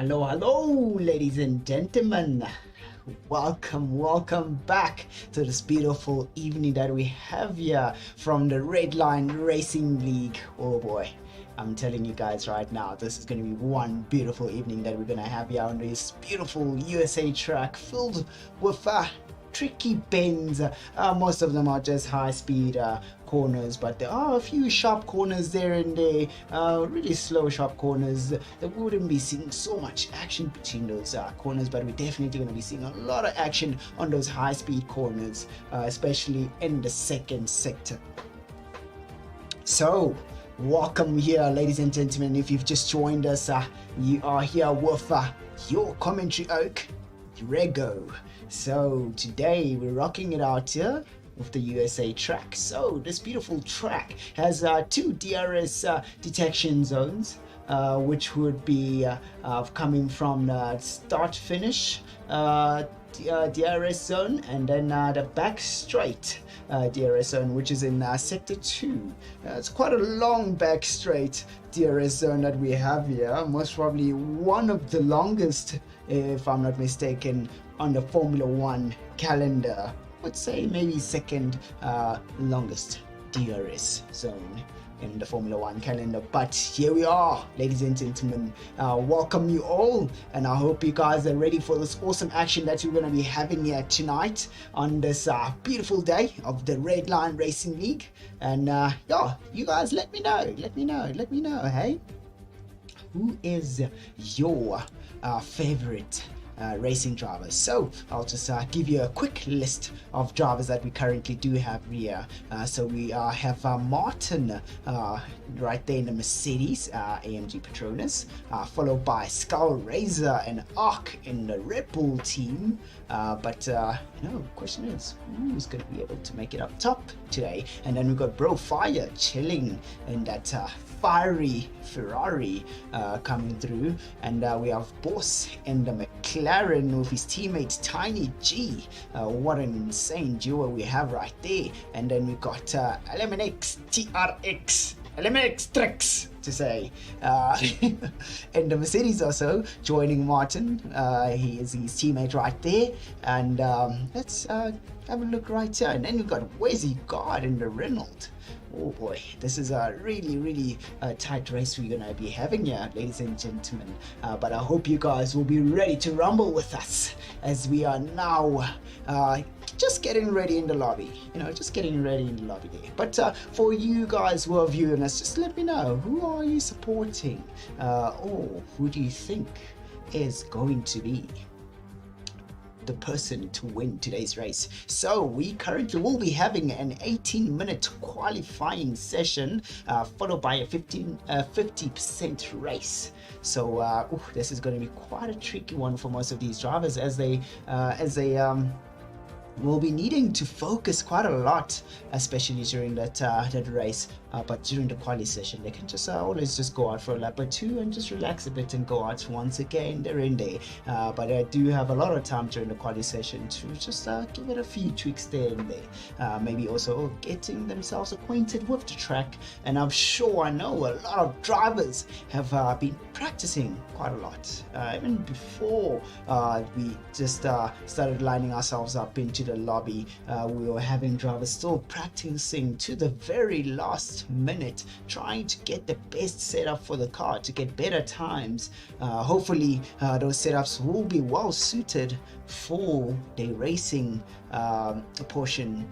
Hello, ladies and gentlemen. Welcome back to this beautiful evening that we have here from the Redline Racing League. Oh boy, I'm telling you guys right now, this is going to be one beautiful evening that we're going to have here on this beautiful USA track filled with tricky bends. Most of them are just high-speed corners, but there are a few sharp corners there and there, really slow sharp corners that we wouldn't be seeing so much action between those corners, but we're definitely going to be seeing a lot of action on those high-speed corners, especially in the second sector. So welcome here, ladies and gentlemen. If you've just joined us, you are here with your commentary oak, Rego. So today we're rocking it out here with the USA track. So this beautiful track has two DRS detection zones, which would be coming from the start finish DRS zone, and then the back straight DRS zone, which is in sector 2. It's quite a long back straight DRS zone that we have here, most probably one of the longest, if I'm not mistaken, on the Formula 1 calendar. I would say maybe second longest DRS zone in the Formula 1 calendar, but here we are, ladies and gentlemen. Welcome you all, and I hope you guys are ready for this awesome action that we're going to be having here tonight on this beautiful day of the Redline Racing League. And yeah, you guys let me know, hey, who is your favorite racing drivers? So I'll just give you a quick list of drivers that we currently do have here. So we have Martin right there in the Mercedes AMG Petronas, followed by Skull Razor and Arc in the Red Bull team. But question is, who's going to be able to make it up top today? And then we've got Bro Fire chilling in that fiery Ferrari coming through, and we have Boss in the McLaren with his teammate Tiny G. What an insane duo we have right there. And then we got LMNX TRX, LMNX Trix to say, and the Mercedes also joining Martin. He is his teammate right there, and let's have a look right here. And then we've got Wheezy God in the Renault. Oh boy, this is a really tight race we're gonna be having here, ladies and gentlemen. But I hope you guys will be ready to rumble with us as we are now just getting ready in the lobby. Just getting ready in the lobby there. But for you guys who are viewing us, just let me know, who are you supporting? Or who do you think is going to be the person to win today's race? So we currently will be having an 18-minute qualifying session, followed by a 50% race. So this is going to be quite a tricky one for most of these drivers, as they will be needing to focus quite a lot, especially during that race. But during the quali session, they can just always just go out for a lap or two and just relax a bit and go out once again. They're in there. But I do have a lot of time during the quali session to just give it a few tweaks there and there. Maybe also getting themselves acquainted with the track. And I know a lot of drivers have been practicing quite a lot. Even before we just started lining ourselves up into the lobby, we were having drivers still practicing to the very last minute, trying to get the best setup for the car to get better times. Hopefully those setups will be well suited for the racing portion,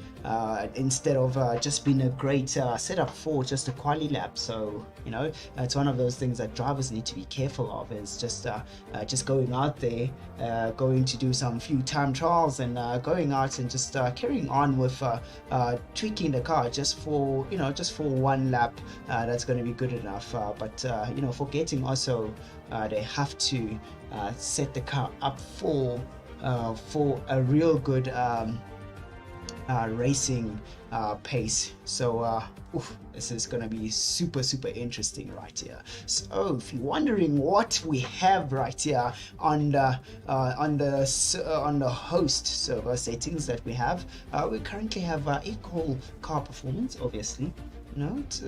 instead of just being a great setup for just a quali lap. So it's one of those things that drivers need to be careful of, is just going out there, going to do some few time trials, and going out and just carrying on with tweaking the car just for one lap. That's going to be good enough. But forgetting also they have to set the car up for a real good racing pace. So this is gonna be super interesting right here. So if you're wondering what we have right here on the host server settings that we currently have equal car performance, obviously.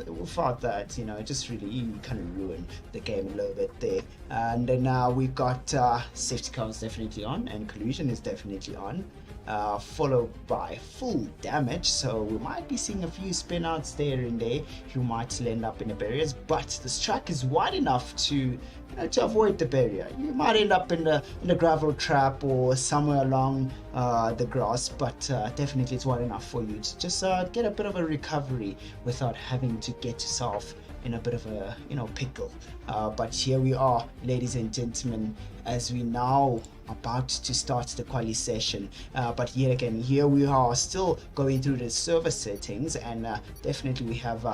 without that, it just really kind of ruined the game a little bit there. And then we've got safety car is definitely on, and collusion is definitely on, followed by full damage. So we might be seeing a few spin outs there and there. You might still end up in the barriers, but this track is wide enough to avoid the barrier. You might end up in the gravel trap or somewhere along the grass, but definitely it's wide enough for you to just get a bit of a recovery without having to get yourself in a bit of a pickle. But here we are, ladies and gentlemen, as we now about to start the quali session. But yet again, here we are still going through the server settings, and definitely we have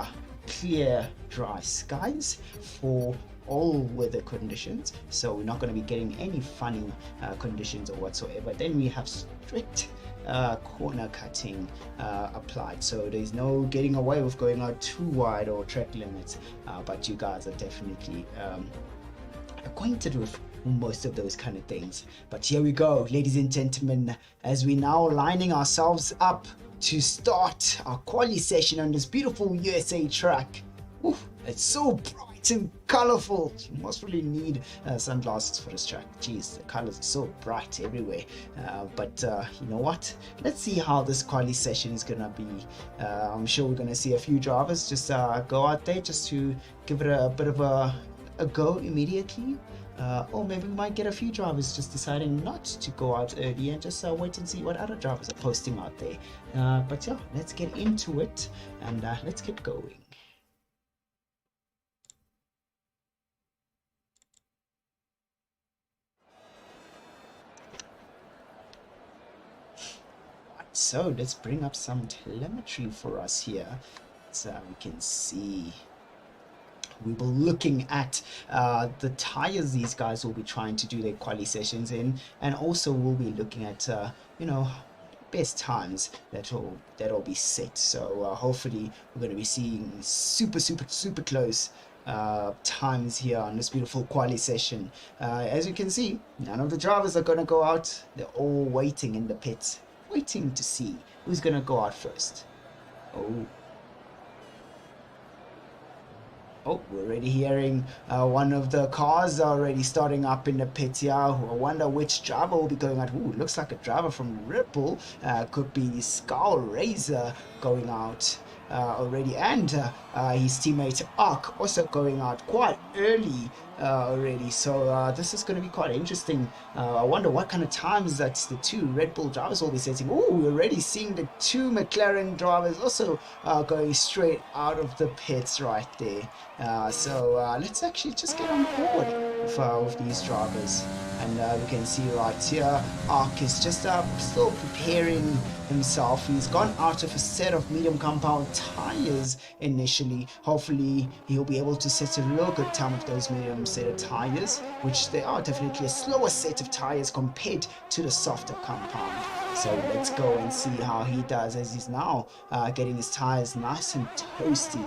clear dry skies for all weather conditions, so we're not going to be getting any funny conditions or whatsoever. Then we have strict corner cutting applied, so there's no getting away with going out too wide or track limits, but you guys are definitely acquainted with most of those kind of things. But here we go, ladies and gentlemen, as we now lining ourselves up to start our quali session on this beautiful USA track. Oof, it's so bright and colorful. You must really need sunglasses for this track. Jeez, the colors are so bright everywhere. But you know what? Let's see how this quali session is gonna be. I'm sure we're gonna see a few drivers just go out there just to give it a bit of a go immediately. Or maybe we might get a few drivers just deciding not to go out early and just wait and see what other drivers are posting out there. But yeah, let's get into it and let's get going. So let's bring up some telemetry for us here, so we can see. We will looking at the tires these guys will be trying to do their quali sessions in, and also we'll be looking at best times that'll be set. So hopefully we're going to be seeing super close times here on this beautiful quali session. As you can see, none of the drivers are going to go out. They're all waiting in the pits, waiting to see who's going to go out first. Oh, we're already hearing one of the cars already starting up in the pit here. I wonder which driver will be going out. Ooh, looks like a driver from Red Bull. Could be Skull Razor going out already, and his teammate Ark also going out quite early already. So this is going to be quite interesting. I wonder what kind of times that the two Red Bull drivers will be setting. Oh, we're already seeing the two McLaren drivers also going straight out of the pits right there. So let's actually just get on board with these drivers. And we can see right here, Ark is just still preparing himself. He's gone out of a set of medium compound tires initially. Hopefully he'll be able to set a real good time with those medium set of tires, which they are definitely a slower set of tires compared to the softer compound. So let's go and see how he does, as he's now getting his tires nice and toasty.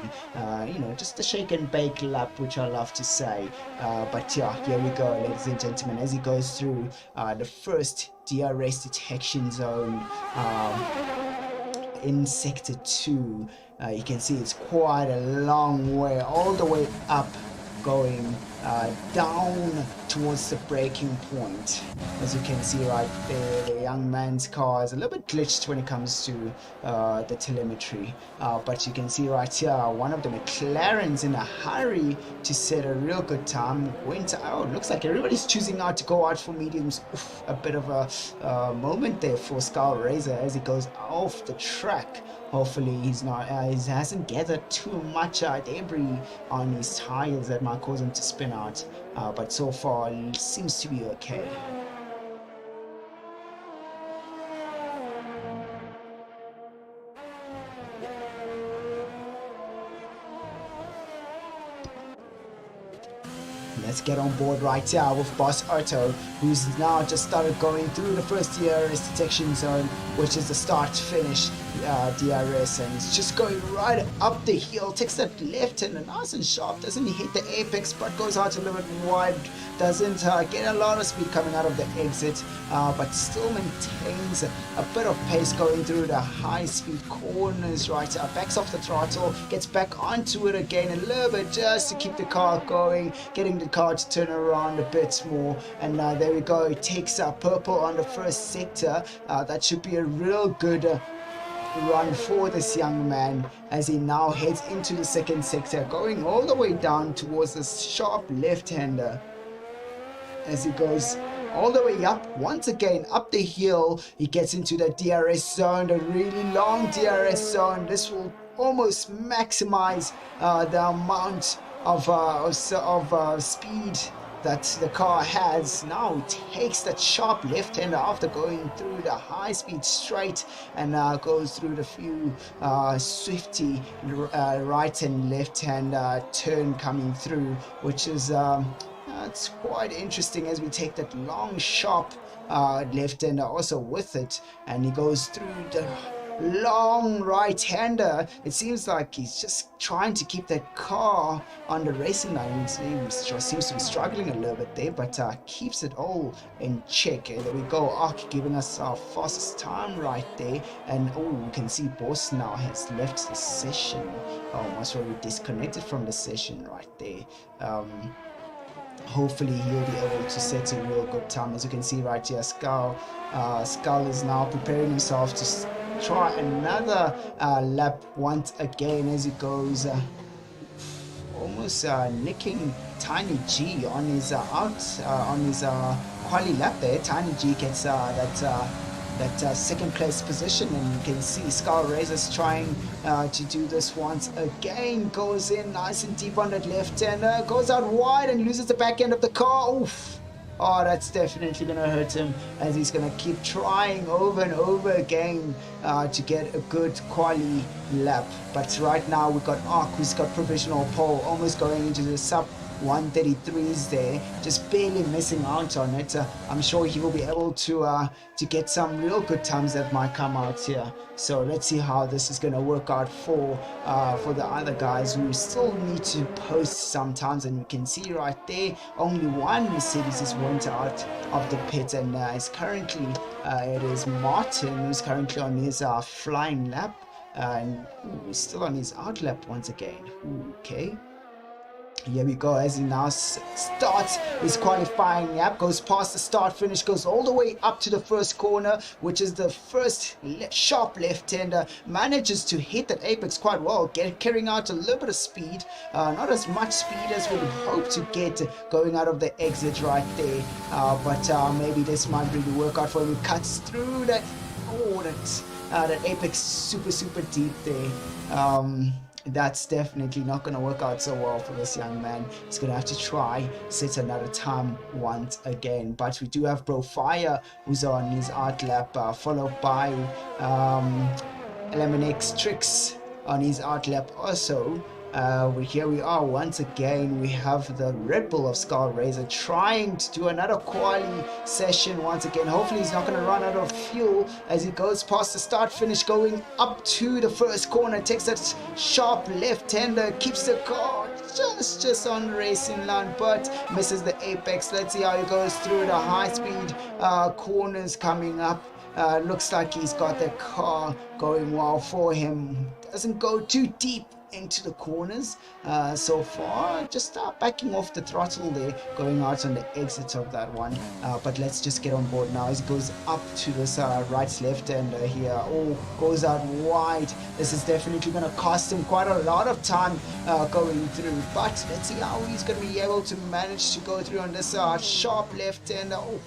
Just a shake and bake lap, which I love to say. But yeah, here we go, ladies and gentlemen, as he goes through the first DRS detection zone in sector 2. You can see it's quite a long way, all the way up, going down towards the breaking point. As you can see right there, the young man's car is a little bit glitched when it comes to the telemetry, but you can see right here one of the McLarens in a hurry to set a real good time. Looks like everybody's choosing now to go out for mediums. Oof, a bit of a moment there for Skull Razor as he goes off the track. Hopefully he hasn't gathered too much debris on his tires that might cause him to spin out, but so far it seems to be okay. Let's get on board right here with Boss Otto, who's now just started going through the first DRS detection zone, which is the start-finish DRS, and he's just going right up the hill, takes that left and nice and sharp, doesn't hit the apex, but goes out a little bit wide, doesn't get a lot of speed coming out of the exit, but still maintains a bit of pace going through the high-speed corners right here, backs off the throttle, gets back onto it again a little bit just to keep the car going, getting the car to turn around a bit more, and there we go. It takes purple on the first sector. That should be a real good run for this young man as he now heads into the second sector, going all the way down towards this sharp left-hander as he goes all the way up, once again up the hill. He gets into the DRS zone, the really long DRS zone. This will almost maximize the amount of speed that the car has. Now it takes that sharp left-hander after going through the high-speed straight and goes through the few swifty right and left-hand turn coming through, which is it's quite interesting as we take that long sharp left-hander also with it, and he goes through the long right-hander. It seems like he's just trying to keep that car on the racing line. He seems to be struggling a little bit there, but keeps it all in check. There we go, Ark giving us our fastest time right there, and oh, we can see Boss now has left the session, almost already disconnected from the session right there. Hopefully he'll be able to set a real good time. As you can see right here, Skull is now preparing himself to try another lap once again as he goes almost nicking Tiny G on his quali lap there. Tiny G gets that second place position, and you can see Skull Razor's trying to do this once again, goes in nice and deep on that left hander, goes out wide and loses the back end of the car. Oof. Oh, that's definitely going to hurt him as he's going to keep trying over and over again to get a good quali lap. But right now we've got Ark, who's got provisional pole, almost going into the sub 133s there, just barely missing out on it. I'm sure he will be able to get some real good times that might come out here. So let's see how this is going to work out for the other guys who still need to post sometimes. And you can see right there, only one Mercedes is went out of the pit, and it's currently it is Martin who's currently on his flying lap, and he's still on his out lap once again. Okay. Here we go as he now starts his qualifying lap, goes past the start finish, goes all the way up to the first corner, which is the first sharp left-hander, manages to hit that apex quite well, carrying out a little bit of speed, not as much speed as we would hope to get going out of the exit right there, but maybe this might really work out for him. He cuts through that, that apex super deep there. That's definitely not going to work out so well for this young man. He's going to have to try set another time once again. But we do have Brofire, who's on his out lap, followed by LMNX Tricks on his out lap also. Here we are once again. We have the Red Bull of Skull Razor trying to do another quali session once again. Hopefully he's not going to run out of fuel as he goes past the start finish, going up to the first corner, takes that sharp left-hander, keeps the car just on the racing line, but misses the apex. Let's see how he goes through the high-speed corners coming up. Looks like he's got the car going well for him. Doesn't go too deep into the corners so far, just backing off the throttle there, going out on the exit of that one, but let's just get on board now as he goes up to this right left hander here. Oh, goes out wide. This is definitely going to cost him quite a lot of time going through, but let's see how he's going to be able to manage to go through on this sharp left hander. Oh,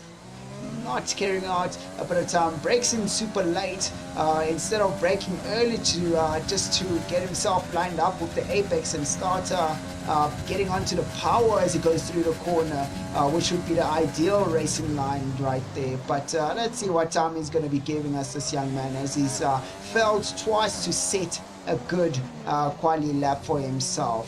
not carrying out a bit of time, breaks in super late instead of braking early to just to get himself lined up with the apex and start getting onto the power as he goes through the corner, which would be the ideal racing line right there. But let's see what time he's going to be giving us, this young man, as he's failed twice to set a good quali lap for himself.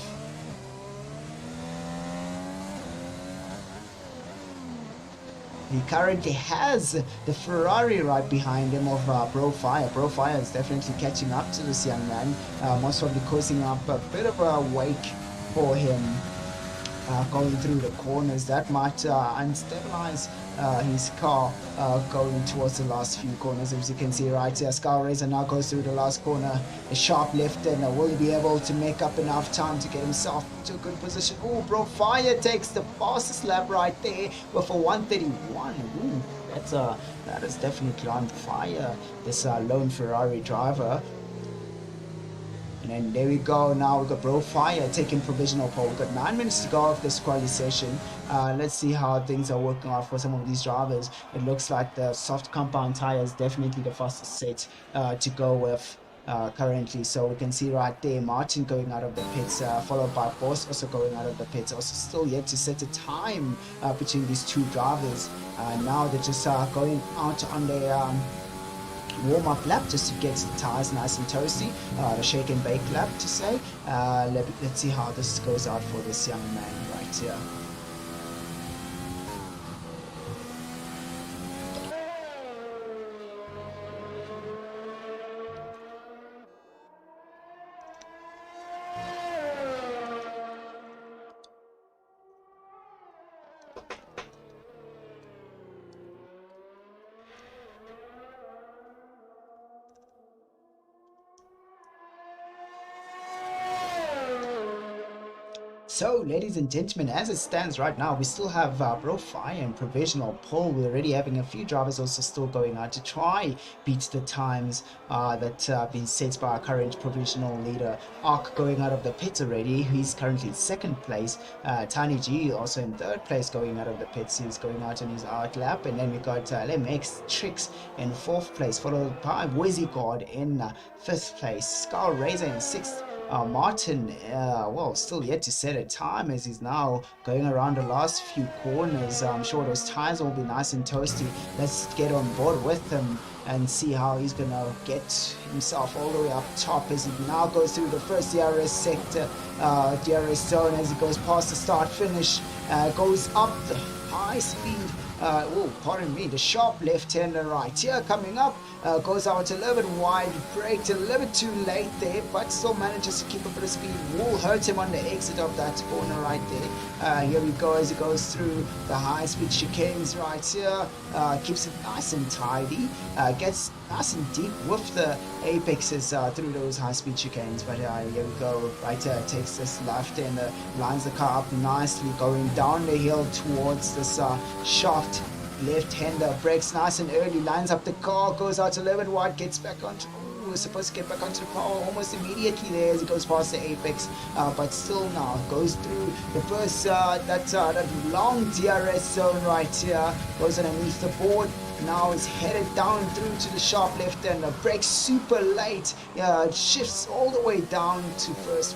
He currently has the Ferrari right behind him of Profire. Profire is definitely catching up to this young man, most probably causing up a bit of a wake for him. Going through the corners that might unstabilize his car going towards the last few corners. As you can see right here, Scar Razor now goes through the last corner, a sharp left, and will he be able to make up enough time to get himself into a good position? Oh, Profire takes the fastest lap right there with a 131. Ooh, that is definitely on fire, this lone Ferrari driver. And then there we go. Now we've got Profire taking provisional pole. We've got 9 minutes to go of this quali session. Let's see how things are working out for some of these drivers. It looks like the soft compound tire is definitely the fastest set to go with currently. So we can see right there Martin going out of the pits, followed by Boss also going out of the pits. Also still yet to set a time between these two drivers. Now they're just going out on their warm-up lap just to get the tires nice and toasty, the shake and bake lap to say. Let's see how this goes out for this young man right here. So, ladies and gentlemen, as it stands right now, we still have Profire and provisional pole. We're already having a few drivers also still going out to try beat the times that have been set by our current provisional leader. Ark going out of the pits already. He's currently in second place. Tiny G also in third place going out of the pits. He's going out on his out lap. And then we got LMX Tricks in fourth place, followed by Wizzy God in fifth place. Scar Razor in sixth. Martin, well, still yet to set a time as he's now going around the last few corners. I'm sure those tires will be nice and toasty. Let's get on board with him and see how he's gonna get himself all the way up top as he now goes through the first DRS sector, DRS zone as he goes past the start finish, goes up the high speed. Oh, pardon me, the sharp left-hander right here coming up, goes out a little bit wide, braked a little bit too late there, but still manages to keep a bit of speed. Will hurt him on the exit of that corner right there. Here we go as he goes through the high-speed chicanes right here, keeps it nice and tidy, gets nice and deep with the apexes through those high-speed chicanes. But here we go, right here, takes this left and lines the car up nicely, going down the hill towards this shaft. Left-hander brakes nice and early, lines up the car, goes out a little bit wide, gets back onto. Was supposed to get back onto the power almost immediately there as he goes past the apex, but still now goes through the first that long DRS zone right here, goes underneath the board. Now is headed down through to the sharp left and brakes super late, shifts all the way down to first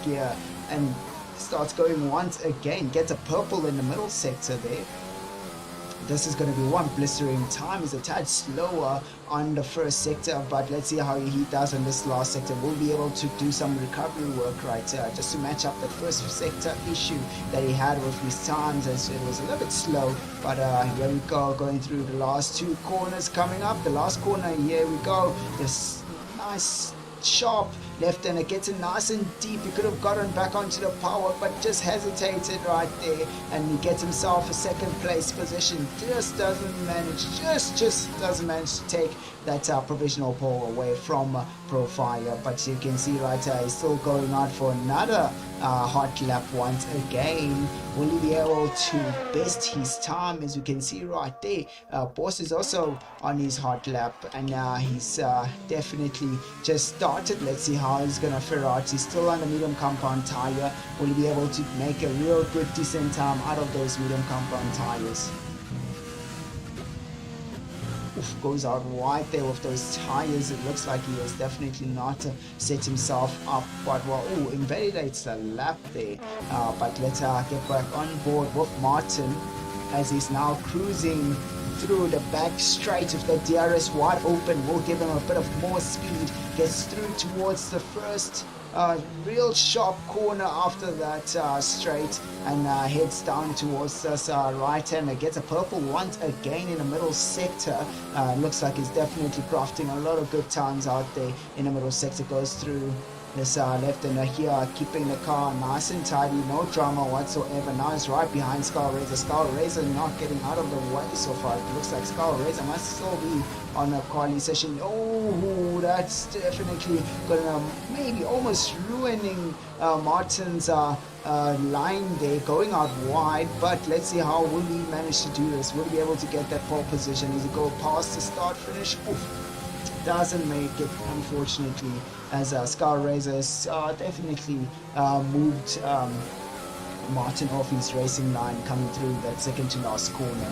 gear and starts going once again, gets a purple in the middle sector there. This is going to be one blistering time. He's a tad slower on the first sector, but let's see how he does on this last sector. We'll be able to do some recovery work right here just to match up the first sector issue that he had with his times, as it was a little bit slow. But here we go, going through the last two corners coming up. The last corner, here we go. This nice sharp left and it gets it nice and deep. He could have gotten back onto the power but just hesitated right there, and he gets himself a second place position. Just doesn't manage to take that provisional pole away from Profire. But you can see right here he's still going out for another hot lap once again. Will he be able to best his time? As you can see right there, Boss is also on his hot lap, and he's definitely just started. Let's see how he's gonna fare out. He's still on the medium compound tire. Will he be able to make a real good decent time out of those medium compound tires? Oof, goes out wide there with those tires. It looks like he has definitely not set himself up, but well, invalidates the lap there. But let's get back on board with Martin as he's now cruising through the back straight with the DRS wide open. Will give him a bit of more speed, gets through towards the first real sharp corner after that straight, and heads down towards us right hand. Gets a purple once again in the middle sector. Looks like he's definitely crafting a lot of good times out there in the middle sector. Goes through this left and here, keeping the car nice and tidy, no drama whatsoever. Now he's right behind Skull Razor. Skull Razor not getting out of the way so far. It looks like Skull Razor must still be on a quali session. Oh, that's definitely gonna maybe almost ruining Martin's line there, going out wide. But let's see how will he manage to do this. Will he be able to get that pole position? Does he go past the start finish? Oof. Doesn't make it, unfortunately, as Skull Razor definitely moved Martin off his racing line coming through that second to last corner.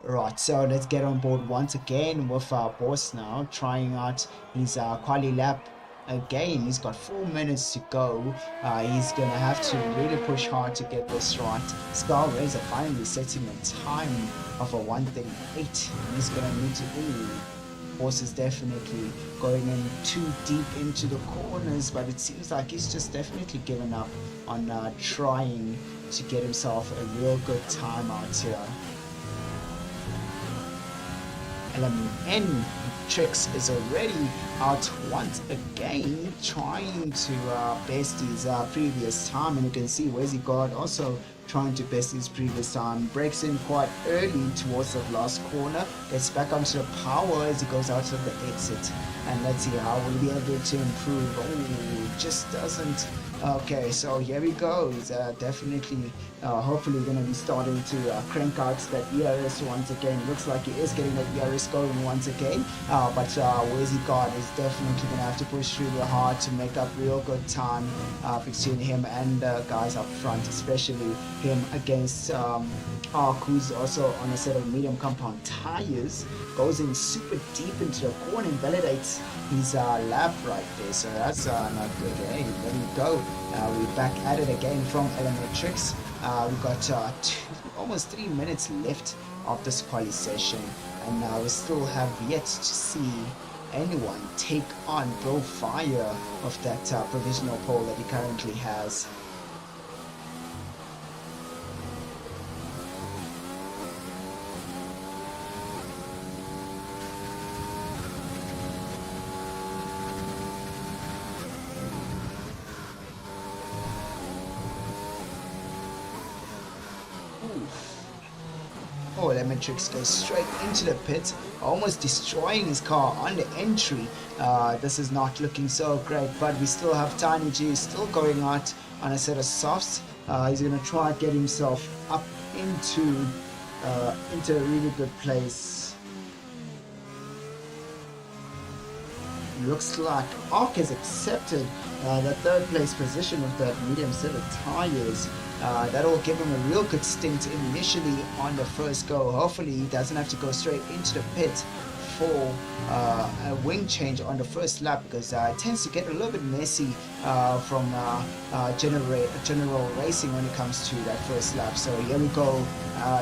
Right, so let's get on board once again with our boss now, trying out his quali lap again. He's got 4 minutes to go. He's gonna have to really push hard to get this right. Skull Razor finally setting a time of a 1:38. He's gonna need to. Ooh, Boss is definitely going in too deep into the corners, but it seems like he's just definitely given up on trying to get himself a real good time out here. LMN Tricks is already out once again, trying to best his previous time, and you can see Where's He God also trying to best his previous time. Breaks in quite early towards the last corner, gets back onto the power as he goes out of the exit, and let's see how we'll be able to improve. Oh, just doesn't. Okay, so here we go. He's definitely, hopefully, going to be starting to crank out that ERS once again. Looks like he is getting that ERS going once again. But Where's He God is definitely going to have to push really hard to make up real good time between him and guys up front, especially him against Ark, who's also on a set of medium compound tires. Goes in super deep into the corner and validates his lap right there, so that's not good. Hey, there we go. We're back at it again from Elemetrix. We've got almost 3 minutes left of this quali session, and we still have yet to see anyone take on Bro Fire of that provisional pole that he currently has. Oh, Elementrix goes straight into the pit, almost destroying his car on the entry. This is not looking so great, but we still have Tiny G still going out on a set of softs. He's going to try to get himself up into a really good place. Looks like Ark has accepted the third place position with that medium set of tires. That'll give him a real good stint initially on the first go. Hopefully he doesn't have to go straight into the pit for a wing change on the first lap, because it tends to get a little bit messy from general racing when it comes to that first lap. So here we go.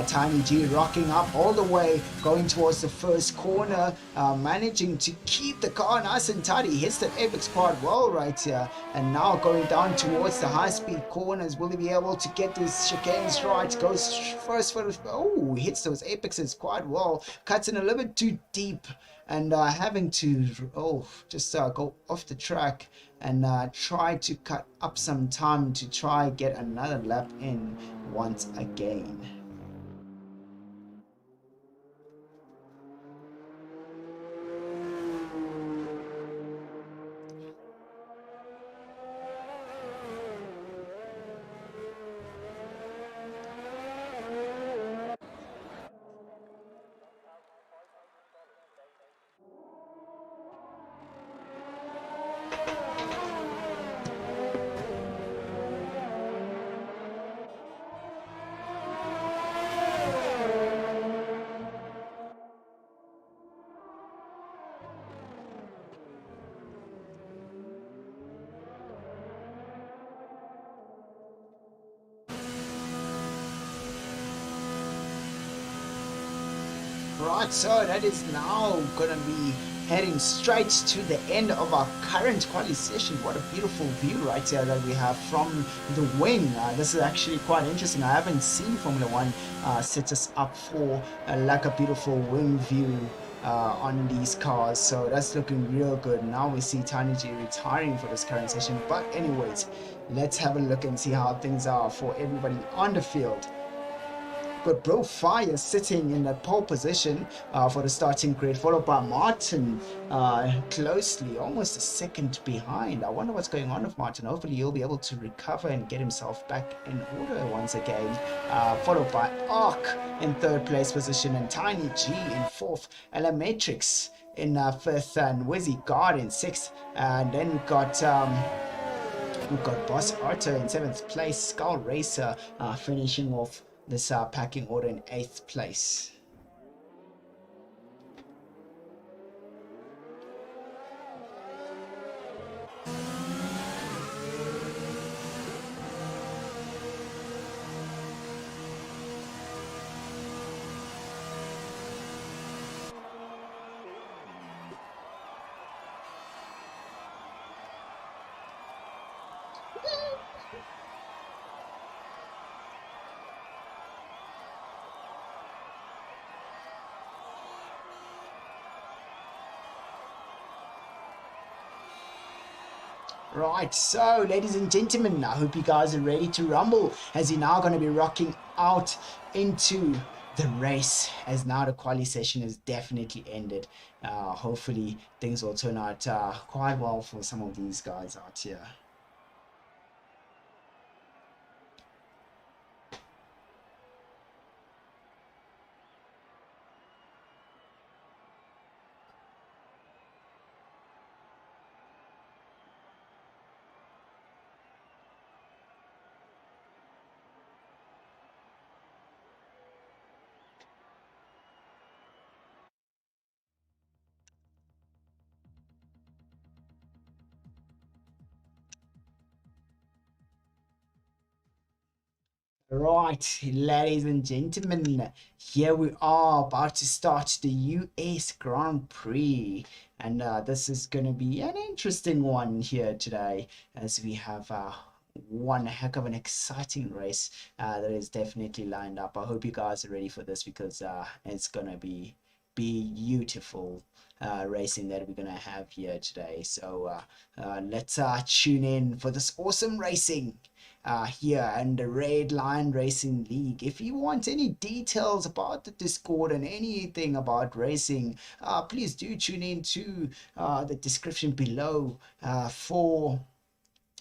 Tiny G rocking up all the way, going towards the first corner, managing to keep the car nice and tidy. Hits that apex quite well right here, and now going down towards the high-speed corners. Will he be able to get his chicanes right? Goes first for, oh, hits those apexes quite well. Cuts in a little bit too deep, and having to just go off the track and try to cut up some time to try get another lap in once again. Right, so that is now gonna be heading straight to the end of our current quali session. What a beautiful view right here that we have from the wing. This is actually quite interesting. I haven't seen Formula One set us up for like a beautiful wing view on these cars, so that's looking real good. Now we see Tiny G retiring for this current session, but anyways, let's have a look and see how things are for everybody on the field. But Bro Fire sitting in that pole position for the starting grid, followed by Martin closely, almost a second behind. I wonder what's going on with Martin. Hopefully he'll be able to recover and get himself back in order once again. Followed by Ark in third place position and Tiny G in fourth. Matrix in fifth and Wizzy God in sixth. And then we've got Boss Arto in 7th place, Skull Racer finishing off this packing order in 8th place. Right, so ladies and gentlemen, I hope you guys are ready to rumble as you're now going to be rocking out into the race, as now the quali session has definitely ended. Hopefully things will turn out quite well for some of these guys out here. Right, ladies and gentlemen, here we are about to start the US Grand Prix, and this is going to be an interesting one here today, as we have one heck of an exciting race that is definitely lined up. I hope you guys are ready for this, because it's going to be beautiful racing that we're going to have here today. So let's tune in for this awesome racing here in the Redline Racing League. If you want any details about the Discord and anything about racing, please do tune in to the description below for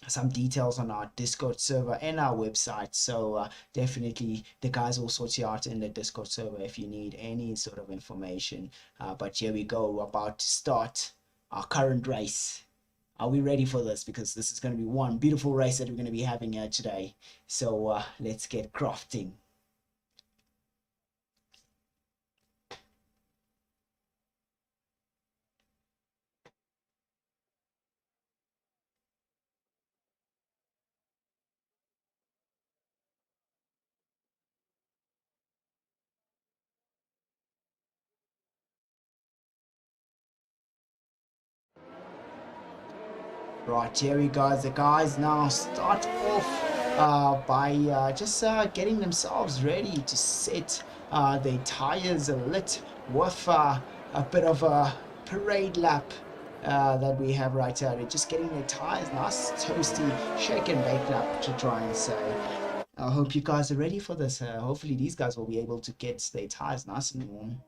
some details on our Discord server and our website. So definitely the guys will sort you out in the Discord server if you need any sort of information. But here we go, about to start our current race. Are we ready for this? Because this is going to be one beautiful race that we're going to be having here today. So let's get crafting. Right, here we go. The guys now start off by just getting themselves ready to set their tires lit with a bit of a parade lap that we have right here. They're just getting their tires nice, toasty, shake and bake lap to try and say. I hope you guys are ready for this. Hopefully these guys will be able to get their tires nice and warm.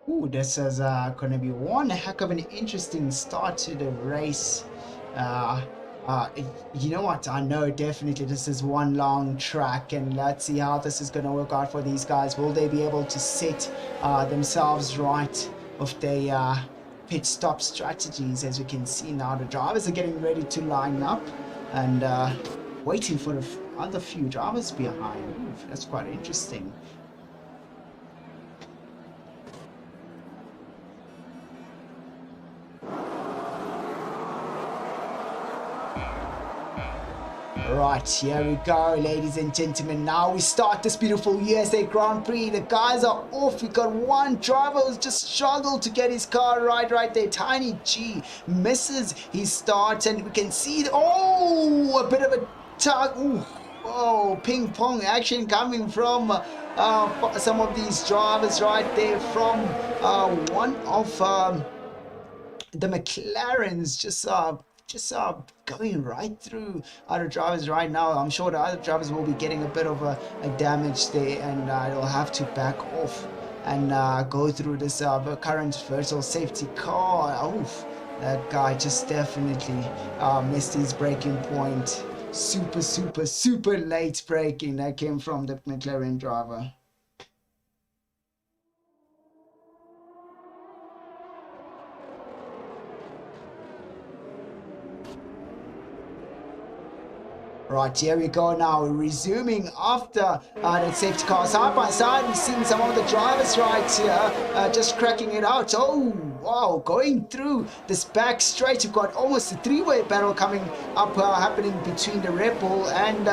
Ooh, this is going to be one heck of an interesting start to the race. Uh, uh, you know what? I know definitely this is one long track, and let's see how this is going to work out for these guys. Will they be able to set themselves right with their pit stop strategies? As we can see now, the drivers are getting ready to line up and waiting for the other few drivers behind. Ooh, that's quite interesting. Right, here we go, ladies and gentlemen. Now we start this beautiful USA Grand Prix. The guys are off. We got one driver who's just struggled to get his car right there. Tiny G misses his start, and we can see, oh, a bit of a tug. Ooh, oh, ping pong action coming from some of these drivers right there. From one of the McLarens, just going right through other drivers right now. I'm sure the other drivers will be getting a bit of a damage there, and they'll have to back off and go through this current virtual safety car. Oof, that guy just definitely missed his braking point. Super late braking that came from the McLaren driver. Right, here we go now. We're resuming after that safety car. Side by side, we've seen some of the drivers right here just cracking it out. Oh, wow, going through this back straight. We've got almost a three-way battle coming up, happening between the Red Bull and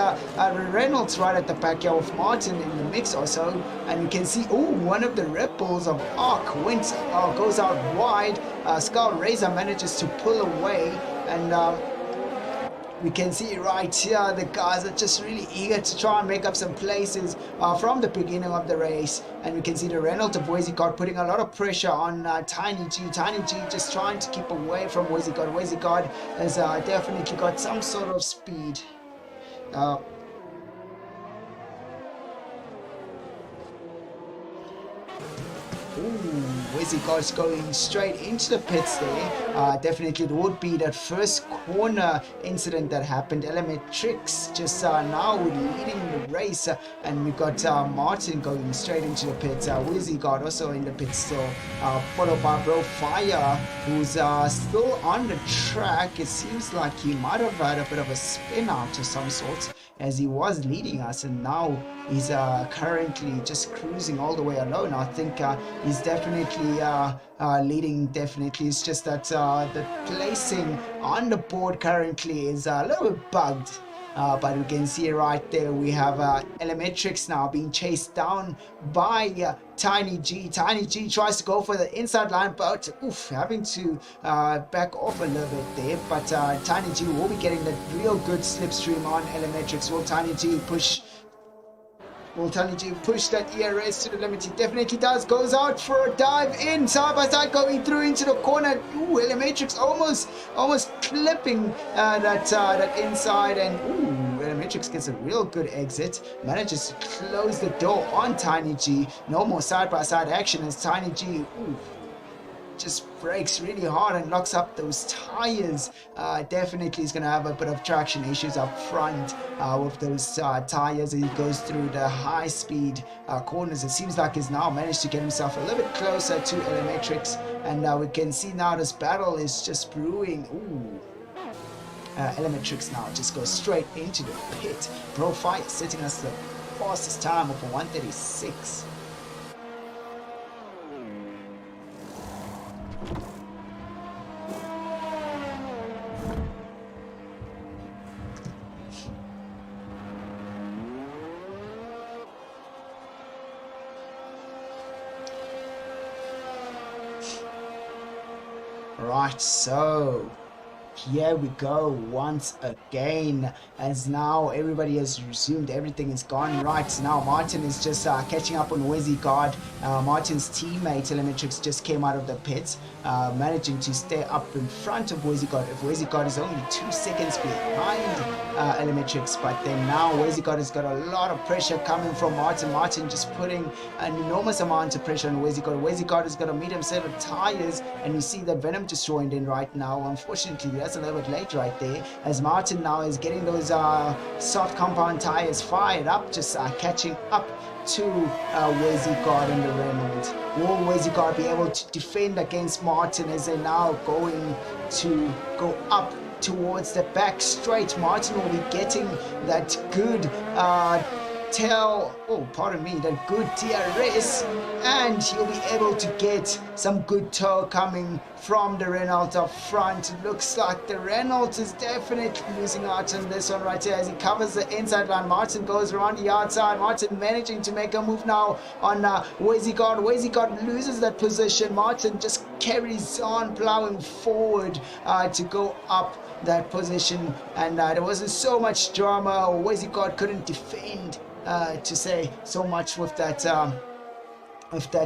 Reynolds right at the back here, with Martin in the mix also. And you can see, oh, one of the Red Bulls of Arc goes out wide. Scout Razor manages to pull away, and we can see right here the guys are just really eager to try and make up some places from the beginning of the race. And we can see the Reynolds of Wezigod putting a lot of pressure on Tiny G. Tiny G just trying to keep away from Wezigod. Wezigod has definitely got some sort of speed. Wezigod's going straight into the pits there. Definitely it would be that first corner incident that happened. Elementrix just now leading the race, and we got Martin going straight into the pits. Wezigod also in the pits still, followed by Bro Fire, who's still on the track. It seems like he might have had a bit of a spin out of some sort, as he was leading us, and now he's currently just cruising all the way alone. I think he's definitely leading. Definitely, it's just that the placing on the board currently is a little bit bugged. But we can see right there we have Elementrix now being chased down by Tiny G. Tiny G tries to go for the inside line, but having to back off a little bit there. But Tiny G will be getting that real good slipstream on Elementrix. Will Tiny G push that ERS to the limit? He definitely does. Goes out for a dive in, side by side, going through into the corner. Ooh, Elementrix almost clipping that inside, and Elementrix gets a real good exit. Manages to close the door on Tiny G. No more side by side action as Tiny G just brakes really hard and locks up those tires. Definitely is going to have a bit of traction issues up front with those tires as he goes through the high speed corners. It seems like he's now managed to get himself a little bit closer to Elementrix, and we can see now this battle is just brewing. Elementrix now just goes straight into the pit. Profile setting us the fastest time of 1:36. Right, so here we go once again, as now everybody has resumed, everything is gone right. Now Martin is just catching up on Wezigard. Martin's teammate Elementrix just came out of the pits, managing to stay up in front of Wezigard. If Wezigard is only 2 seconds behind Elementrix, but then now Wezigard has got a lot of pressure coming from Martin. Martin just putting an enormous amount of pressure on Wezigard. Wezigard is going to meet him set of tires, and you see that Venom just joined in right now. Unfortunately, that's a little bit late right there, as Martin now is getting those soft compound tires fired up, just catching up to Wezigard and the Reynolds. Will Wezigard be able to defend against Martin as they're now going to go up towards the back straight? Martin will be getting that good that good DRS, and he'll be able to get some good tow coming from the Reynolds up front. It looks like the Reynolds is definitely losing out on this one right here as he covers the inside line. Martin goes around the outside. Martin managing to make a move now on Wezigard. Wezigard loses that position. Martin just carries on plowing forward to go up that position, and there wasn't so much drama. Wezigard couldn't defend to say so much with that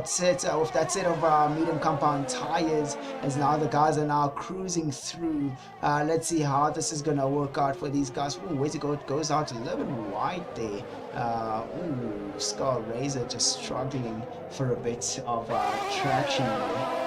set of medium compound tires, as now the guys are now cruising through. Let's see how this is gonna work out for these guys. Ooh, Wezigard goes out a little bit wide there. Scar Razor just struggling for a bit of traction there.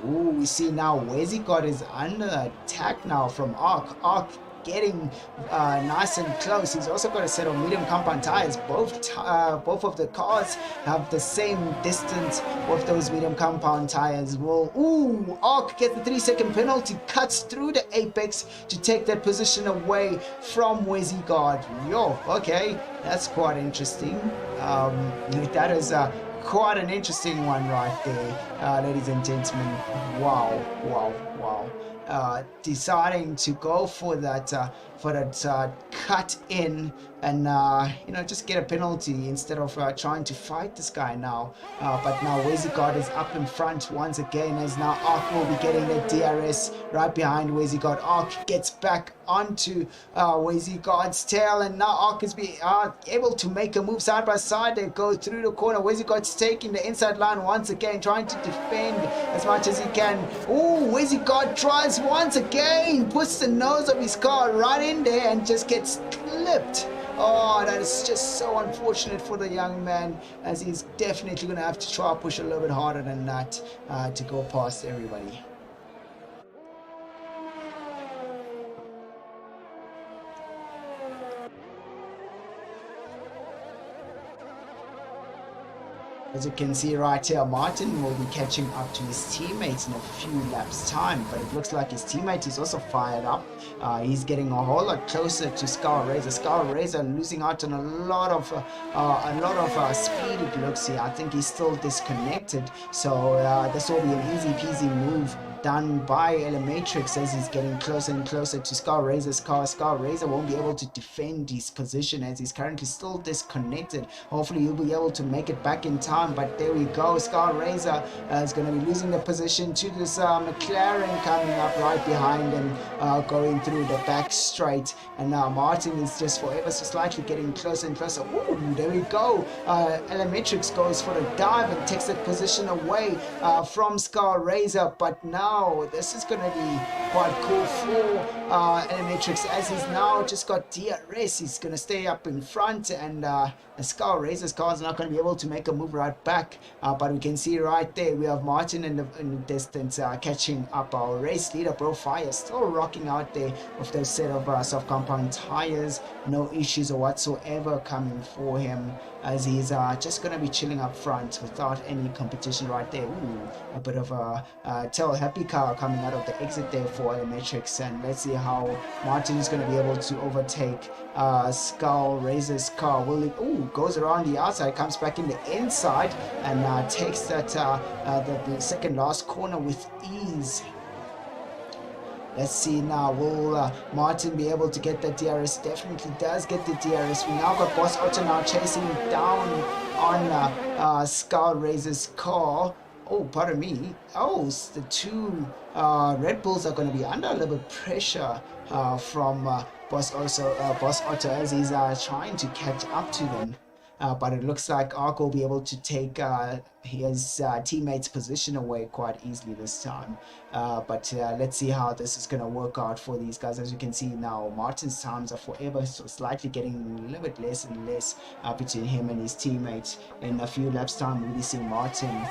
Ooh, we see now Wezigard is under attack now from Arc. Arc getting nice and close. He's also got a set of medium compound tires. Both of the cars have the same distance with those medium compound tires. Well, ooh, Arc gets the 3-second penalty, cuts through the apex to take that position away from Wezigard. Yo, okay, that's quite interesting. That is quite an interesting one right there, ladies and gentlemen. Wow. Deciding to go for that cut in and just get a penalty instead of trying to fight this guy now. But now Wezigard is up in front once again, as now Arc will be getting the DRS right behind Wezigard. Arc gets back onto Wezigard's tail, and now Arc is able to make a move side by side. They go through the corner. Wezigard's taking the inside line once again, trying to defend as much as he can. Ooh, Wezigard tries once again, puts the nose of his car right in there and just gets clipped. Oh, that is just so unfortunate for the young man, as he's definitely going to have to try to push a little bit harder than that to go past everybody. As you can see right here, Martin will be catching up to his teammates in a few laps time, but it looks like his teammate is also fired up. He's getting a whole lot closer to Scar Razor. Scar Razor losing out on a lot of speed, it looks here. I think he's still disconnected, so this will be an easy peasy move done by Elementrix as he's getting closer and closer to Scar Razor's car. Scar Razor won't be able to defend his position as he's currently still disconnected. Hopefully he'll be able to make it back in time, but there we go. Scar Razor is going to be losing the position to this McLaren coming up right behind him, going through the back straight, and now Martin is just forever so slightly getting closer and closer. Ooh, there we go. Elementrix goes for the dive and takes that position away from Scar Razor, but now this is going to be quite cool for Elementrix, as he's now just got DRS. He's going to stay up in front, and Scar Razor's car is not going to be able to make a move right back, but we can see right there we have Martin in the distance catching up. Our race leader Profire still rocking out there with those set of soft compound tires. No issues whatsoever coming for him, as he's just going to be chilling up front without any competition right there. Ooh, a bit of a tail happy car coming out of the exit there for Elementrix, and let's see how Martin is going to be able to overtake Scar Razor's car. Will he? Ooh, goes around the outside, comes back in the inside, and takes that the second last corner with ease. Let's see now, will Martin be able to get that DRS? Definitely does get the DRS. We now got Boss Otto now chasing down on Skull Razor's car. Oh, pardon me. Oh, the two Red Bulls are going to be under a little bit of pressure from Boss Otto as he's trying to catch up to them. But it looks like Ark will be able to take his teammate's position away quite easily this time. But let's see how this is going to work out for these guys. As you can see now, Martin's times are forever slightly getting a little bit less and less between him and his teammates. In a few laps time, we'll be seeing Martin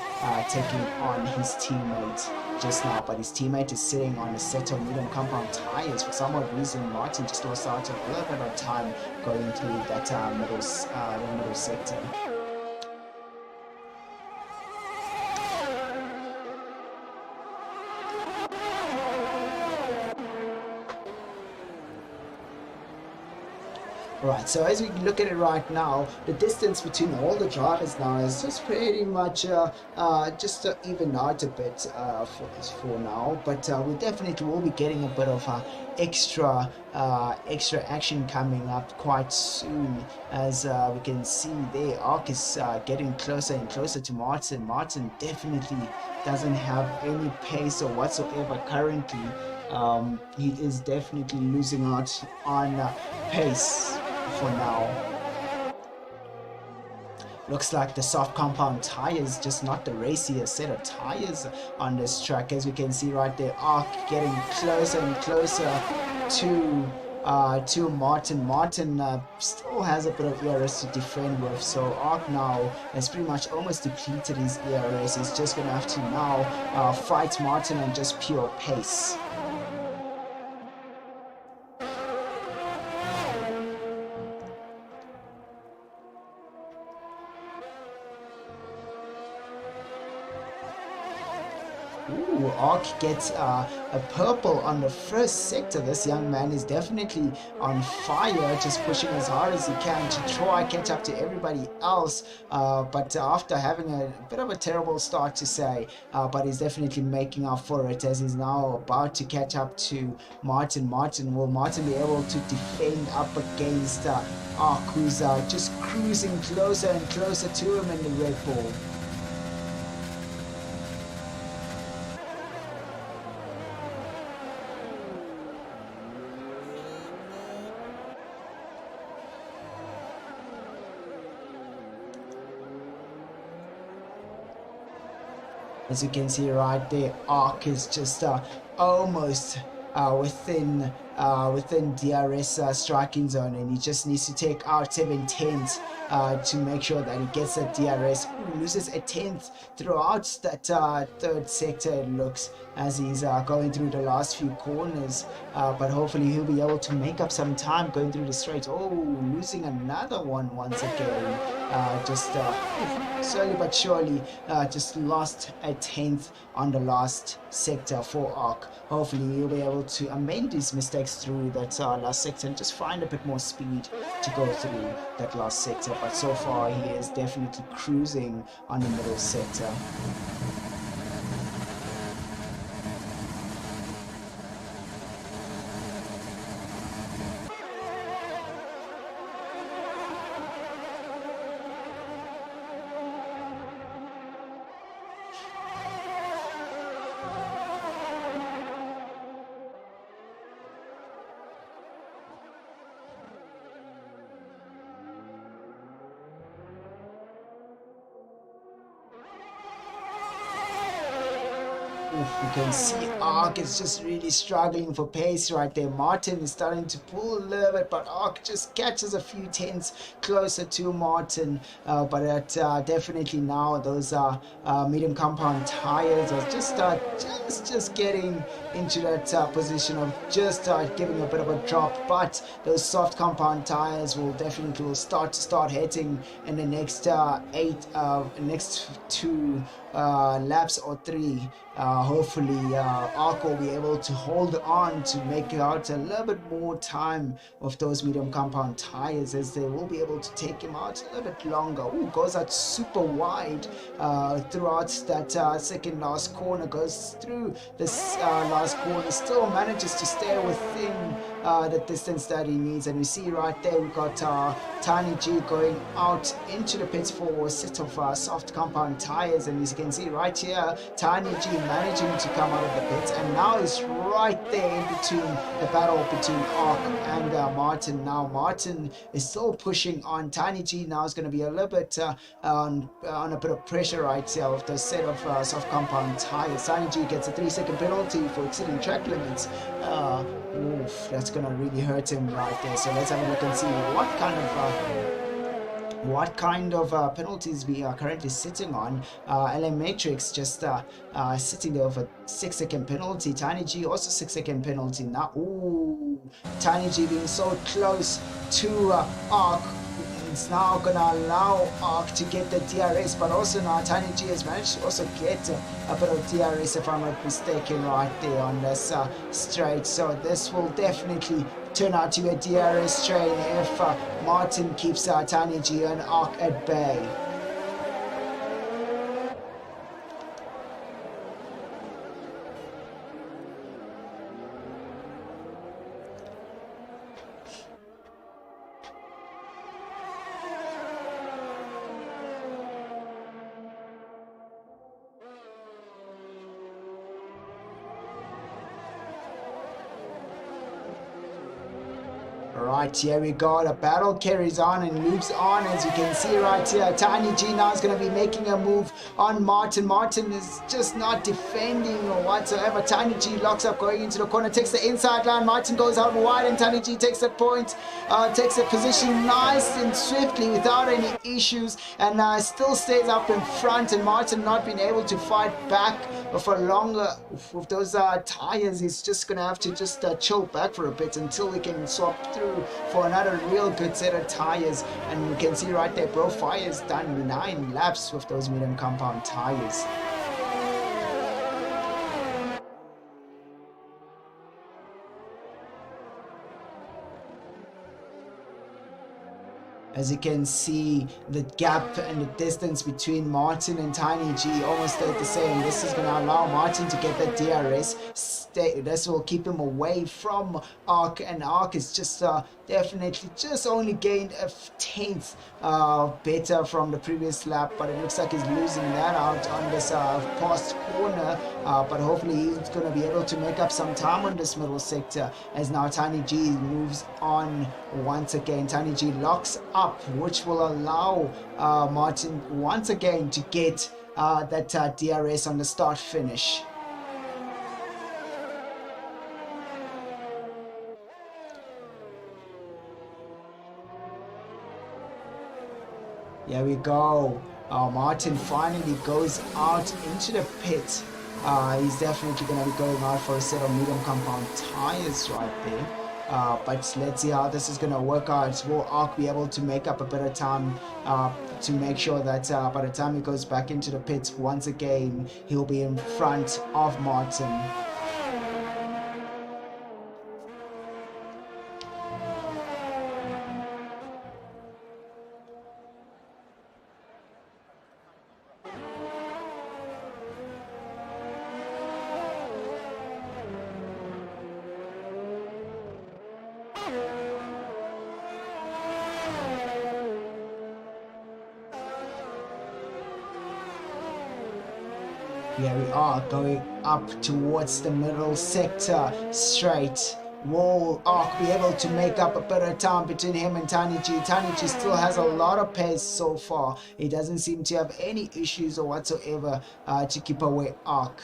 taking on his teammate just now, but his teammate is sitting on a set of medium compound tires. For some odd reason, Martin just lost out a little bit of time going through that middle sector. Right, so as we look at it right now, the distance between all the drivers now is just pretty much just even out a bit for now, but we definitely will be getting a bit of extra action coming up quite soon. As we can see there, Ark is getting closer and closer to Martin. Martin definitely doesn't have any pace or whatsoever currently. He is definitely losing out on pace for now. Looks like the soft compound tires, just not the raciest set of tires on this track. As we can see right there, Ark getting closer and closer to Martin. Martin still has a bit of ERS to defend with, so Ark now has pretty much almost depleted his ERS. He's just gonna have to now fight Martin on just pure pace. Ooh, Ark gets a purple on the first sector. This young man is definitely on fire, just pushing as hard as he can to try catch up to everybody else. But after having a bit of a terrible start to say, but he's definitely making up for it as he's now about to catch up to Martin. Will Martin be able to defend up against Ark, who's just cruising closer and closer to him in the Red Bull? As you can see right there, Ark is just almost within DRS striking zone, and he just needs to take out 7/10 to make sure that he gets that DRS. Ooh, loses a 10th throughout that third sector, it looks, as he's going through the last few corners, but hopefully he'll be able to make up some time going through the straight. Oh, losing another one once again. Just slowly but surely just lost a 10th on the last sector for Ark. Hopefully he'll be able to amend his mistakes through that last sector and just find a bit more speed to go through that last sector. But so far he is definitely cruising on the middle sector. You can see Ark is just really struggling for pace right there. Martin is starting to pull a little bit, but Ark just catches a few tenths closer to Martin. But definitely now those medium compound tires are just getting into that position of just giving a bit of a drop. But those soft compound tires will definitely start hitting in the next next two laps or three. Hopefully, Arc will be able to hold on to make out a little bit more time of those medium compound tires, as they will be able to take him out a little bit longer. Ooh, goes out super wide throughout that second last corner, goes through this last corner, still manages to stay within the distance that he needs. And we see right there, we've got Tiny G going out into the pits for a set of soft compound tires, and as you can see right here, Tiny G managing to come out of the pits, and now he's right there in between the battle between Ark and Martin. Now Martin is still pushing on. Tiny G now is going to be a little bit on a bit of pressure right here with the set of soft compound tires. Tiny G gets a 3-second penalty for exceeding track limits. Oof, that's gonna really hurt him right there. So let's have a look and see what kind of penalties we are currently sitting on. LA Matrix just sitting there with a 6-second penalty. Tiny G also 6-second penalty. Now, ooh, Tiny G being so close to Arc. It's now gonna allow Arc to get the DRS, but also now Tiny G has managed to also get a bit of DRS, if I'm not mistaken, right there on this straight. So this will definitely turn out to be a DRS train if Martin keeps Tiny G and Arc at bay. Right, here we go. The battle carries on and moves on, as you can see right here. Tiny G now is going to be making a move on Martin. Martin is just not defending or whatsoever. Tiny G locks up going into the corner, takes the inside line. Martin goes out wide, and Tiny G takes the point, takes the position nice and swiftly without any issues, and still stays up in front. And Martin not being able to fight back for longer with those tires. He's just going to have to just chill back for a bit until we can swap through for another real good set of tires. And you can see right there, Bro Fire's done 9 laps with those medium compound tires. As you can see, the gap and the distance between Martin and Tiny G almost stayed the same. This is going to allow Martin to get the DRS. This will keep him away from Arc, and Arc is just definitely just only gained a 10th better from the previous lap, but it looks like he's losing that out on this past corner, but hopefully he's going to be able to make up some time on this middle sector, as now Tiny G moves on once again. Tiny G locks up, which will allow Martin once again to get that DRS on the start finish. Here we go. Martin finally goes out into the pit. He's definitely going to be going out for a set of medium compound tires right there. But let's see how this is going to work out. Will Arc be able to make up a bit of time to make sure that by the time he goes back into the pits once again, he'll be in front of Martin. Here we are going up towards the middle sector straight. Will Arc be able to make up a bit of time between him and Tiny G? Tiny G still has a lot of pace so far. He doesn't seem to have any issues or whatsoever to keep away Arc.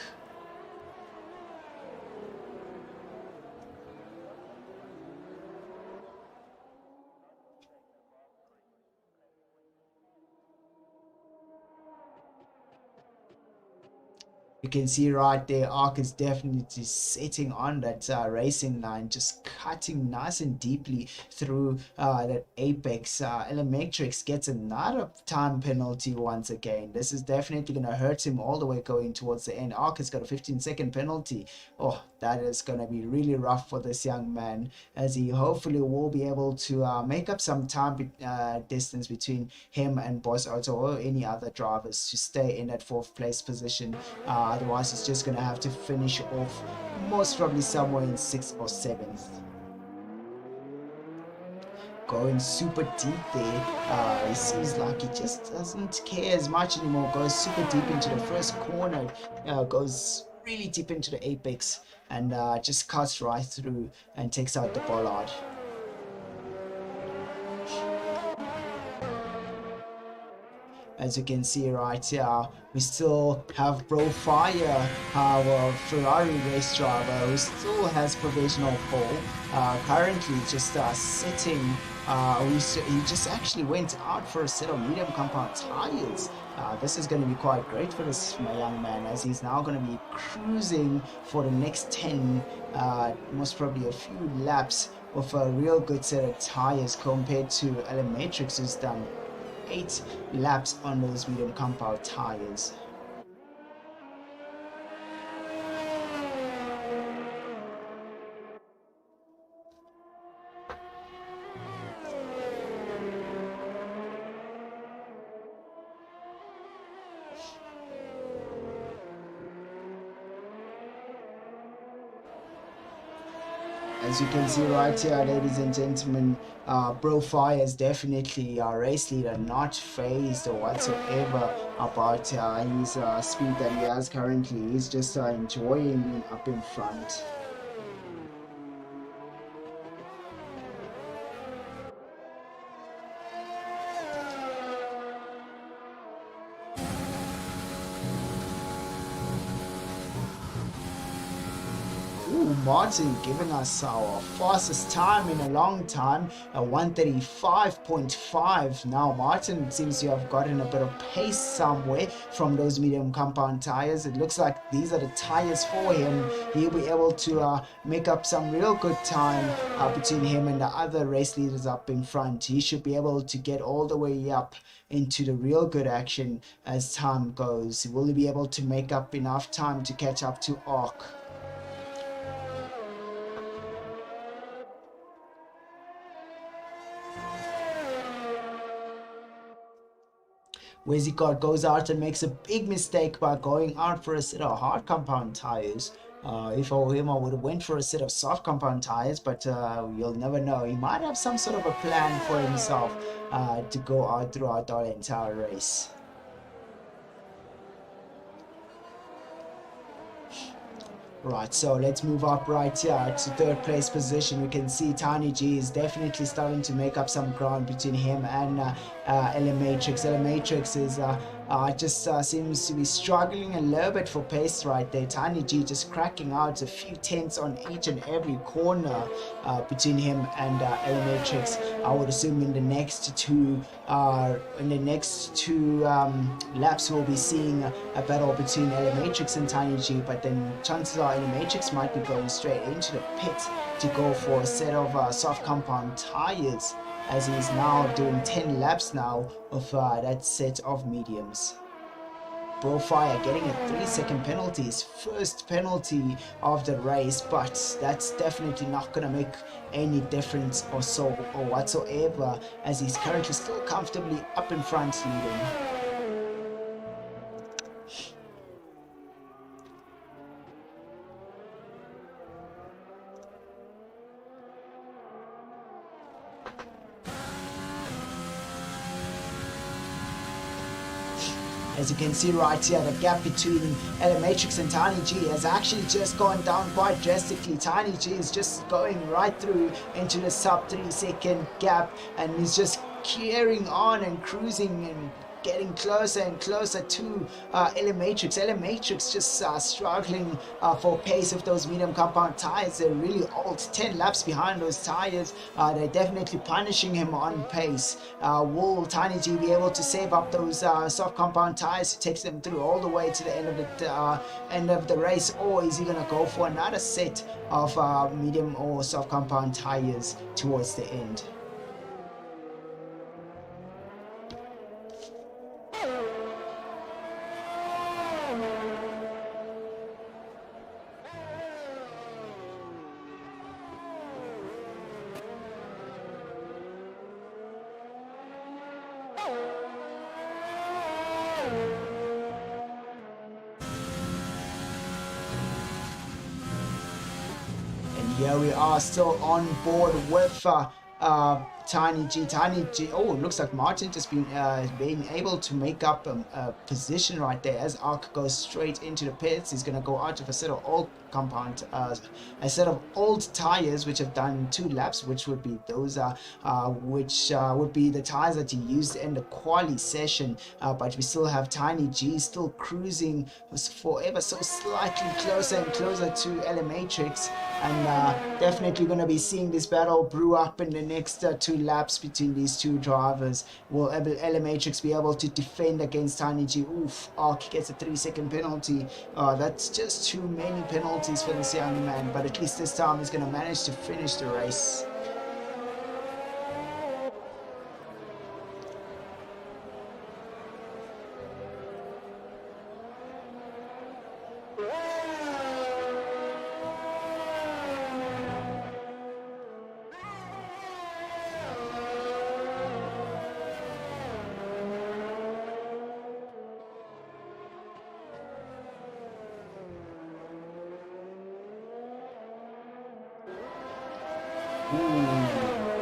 You can see right there, Arc is definitely sitting on that racing line, just cutting nice and deeply through that apex. Elementrix gets another time penalty once again. This is definitely going to hurt him all the way going towards the end. Arc has got a 15-second penalty. Oh, that is going to be really rough for this young man, as he hopefully will be able to make up some time distance between him and Boss Otto or any other drivers to stay in that 4th place position. Otherwise, he's just going to have to finish off most probably somewhere in 6th or 7th. Going super deep there. It seems like he just doesn't care as much anymore. Goes super deep into the first corner. Goes really deep into the apex and just cuts right through and takes out the bollard. As you can see right here, we still have Brofire, our Ferrari race driver, who still has provisional pole. Currently just sitting, he just actually went out for a set of medium compound tires. This is going to be quite great for this young man, as he's now going to be cruising for the next 10, most probably a few laps with a real good set of tires compared to Elementrix, who's done 8 laps on those medium compound tires. As you can see right here, ladies and gentlemen, Brofire is definitely a race leader, not phased or whatsoever about his speed that he has currently. He's just enjoying being up in front. Martin giving us our fastest time in a long time, a 1:35.5. Now Martin seems to have gotten a bit of pace somewhere from those medium compound tires. It looks like these are the tires for him. He'll be able to make up some real good time between him and the other race leaders up in front. He should be able to get all the way up into the real good action as time goes. Will he be able to make up enough time to catch up to Arc? Wizzycard goes out and makes a big mistake by going out for a set of hard compound tires. If I were him, I would have went for a set of soft compound tires, but you'll never know. He might have some sort of a plan for himself to go out throughout the entire race. Right, so let's move up right here to 3rd place position. We can see Tiny G is definitely starting to make up some ground between him and Elementrix. Elementrix is just seems to be struggling a little bit for pace right there. Tiny G just cracking out a few tenths on each and every corner between him and Elementrix. I would assume in the next two laps we'll be seeing a battle between Elementrix and Tiny G, but then chances are Elementrix might be going straight into the pit to go for a set of soft compound tires, as he's now doing 10 laps now of that set of mediums. Brofire getting a 3-second penalty, his first penalty of the race, but that's definitely not going to make any difference or whatsoever, as he's currently still comfortably up in front leading. As you can see right here, the gap between Elementrix and Tiny G has actually just gone down quite drastically. Tiny G is just going right through into the sub 3-second gap, and he's just carrying on and cruising and getting closer and closer to Elementrix. Elementrix just struggling for pace with those medium compound tires. They're really old, 10 laps behind those tires. They're definitely punishing him on pace. Will Tiny G be able to save up those soft compound tires to take them through all the way to the end of the race, or is he going to go for another set of medium or soft compound tires towards the end? Here we are, still on board with Tiny G. Oh, it looks like Martin just being able to make up a position right there as Ark goes straight into the pits. He's going to go out of a set of old tires which have done 2 laps, which would be those would be the tires that he used in the quali session. But we still have Tiny G still cruising forever so slightly closer and closer to Elementrix, and definitely going to be seeing this battle brew up in the next 2 laps between these two drivers. Will Elementrix be able to defend against Tiny G? Oof, Ark gets a 3-second penalty. That's just too many penalties for this young man, but at least this time he's going to manage to finish the race.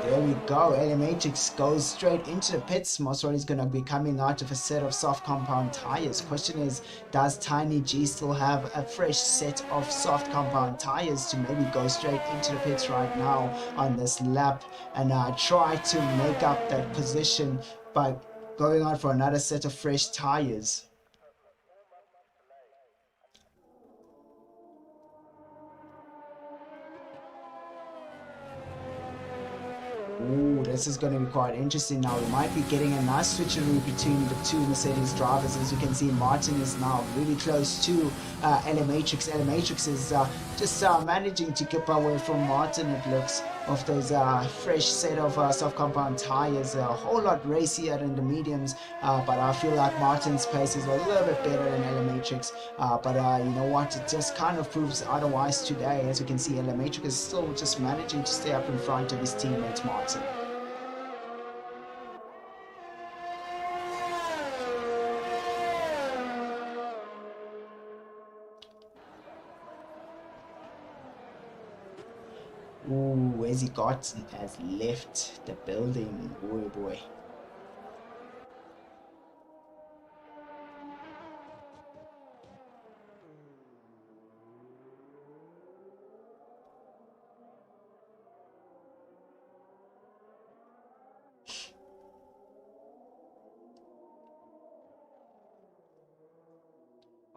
There we go. Elementrix goes straight into the pits. Most probably is going to be coming out of a set of soft compound tires. Question is, does Tiny G still have a fresh set of soft compound tires to maybe go straight into the pits right now on this lap and try to make up that position by going out for another set of fresh tires? Ooh, this is going to be quite interesting now. We might be getting a nice switcheroo between the two Mercedes drivers. As you can see, Martin is now really close to Elementrix. Elementrix is just managing to keep away from Martin, it looks, of those fresh set of soft compound tires. A whole lot racier than the mediums, but I feel like Martin's pace is a little bit better than Elementrix. But you know what, it just kind of proves otherwise today. As you can see, Elementrix is still just managing to stay up in front of his teammate Martin. Ooh, as he got has left the building. Oh boy.